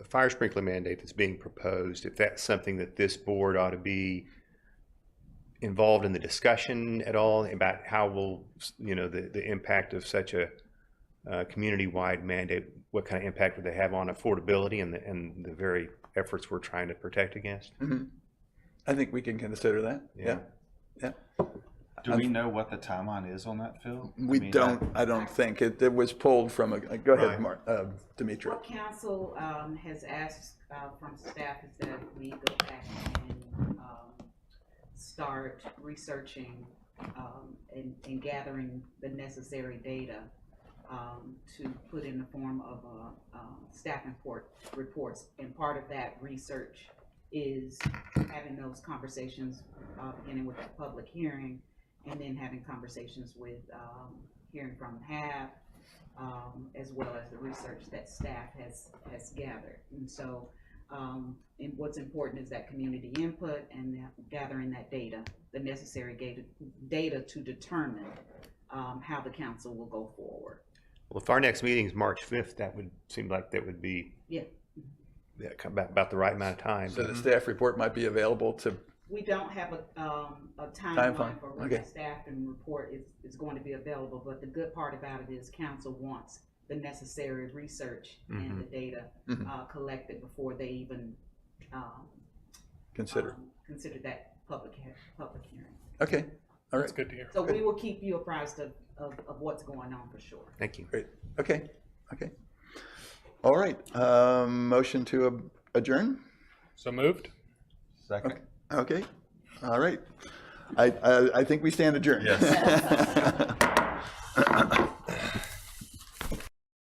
fire sprinkler mandate that's being proposed, if that's something that this board ought to be involved in the discussion at all about how will, the impact of such a community-wide mandate, what kind of impact would they have on affordability and the very efforts we're trying to protect against? I think we can consider that. Yeah. Do we know what the timeline is on that, Phil? I don't think. It was pulled from go ahead, Right. Dimitri. What council has asked from staff is that we go back and start researching and gathering the necessary data to put in the form of staff reports. And part of that research is having those conversations, beginning with a public hearing, and then having conversations with hearing from HAB, as well as the research that staff has gathered. And so and what's important is that community input and gathering that data, the necessary data to determine how the council will go forward. Well, if our next meeting is March 5th, that would seem like that would be about the right amount of time. So the staff report might be available to. We don't have a timeline for when the staff and report is going to be available, but the good part about it is council wants the necessary research and the data collected before they even consider that public hearing. Okay. All right. That's good to hear. So we will keep you apprised of what's going on for sure. Thank you. Great. Okay. All right. Motion to adjourn. So moved? Second. Okay. All right. I think we stand adjourned. Yes.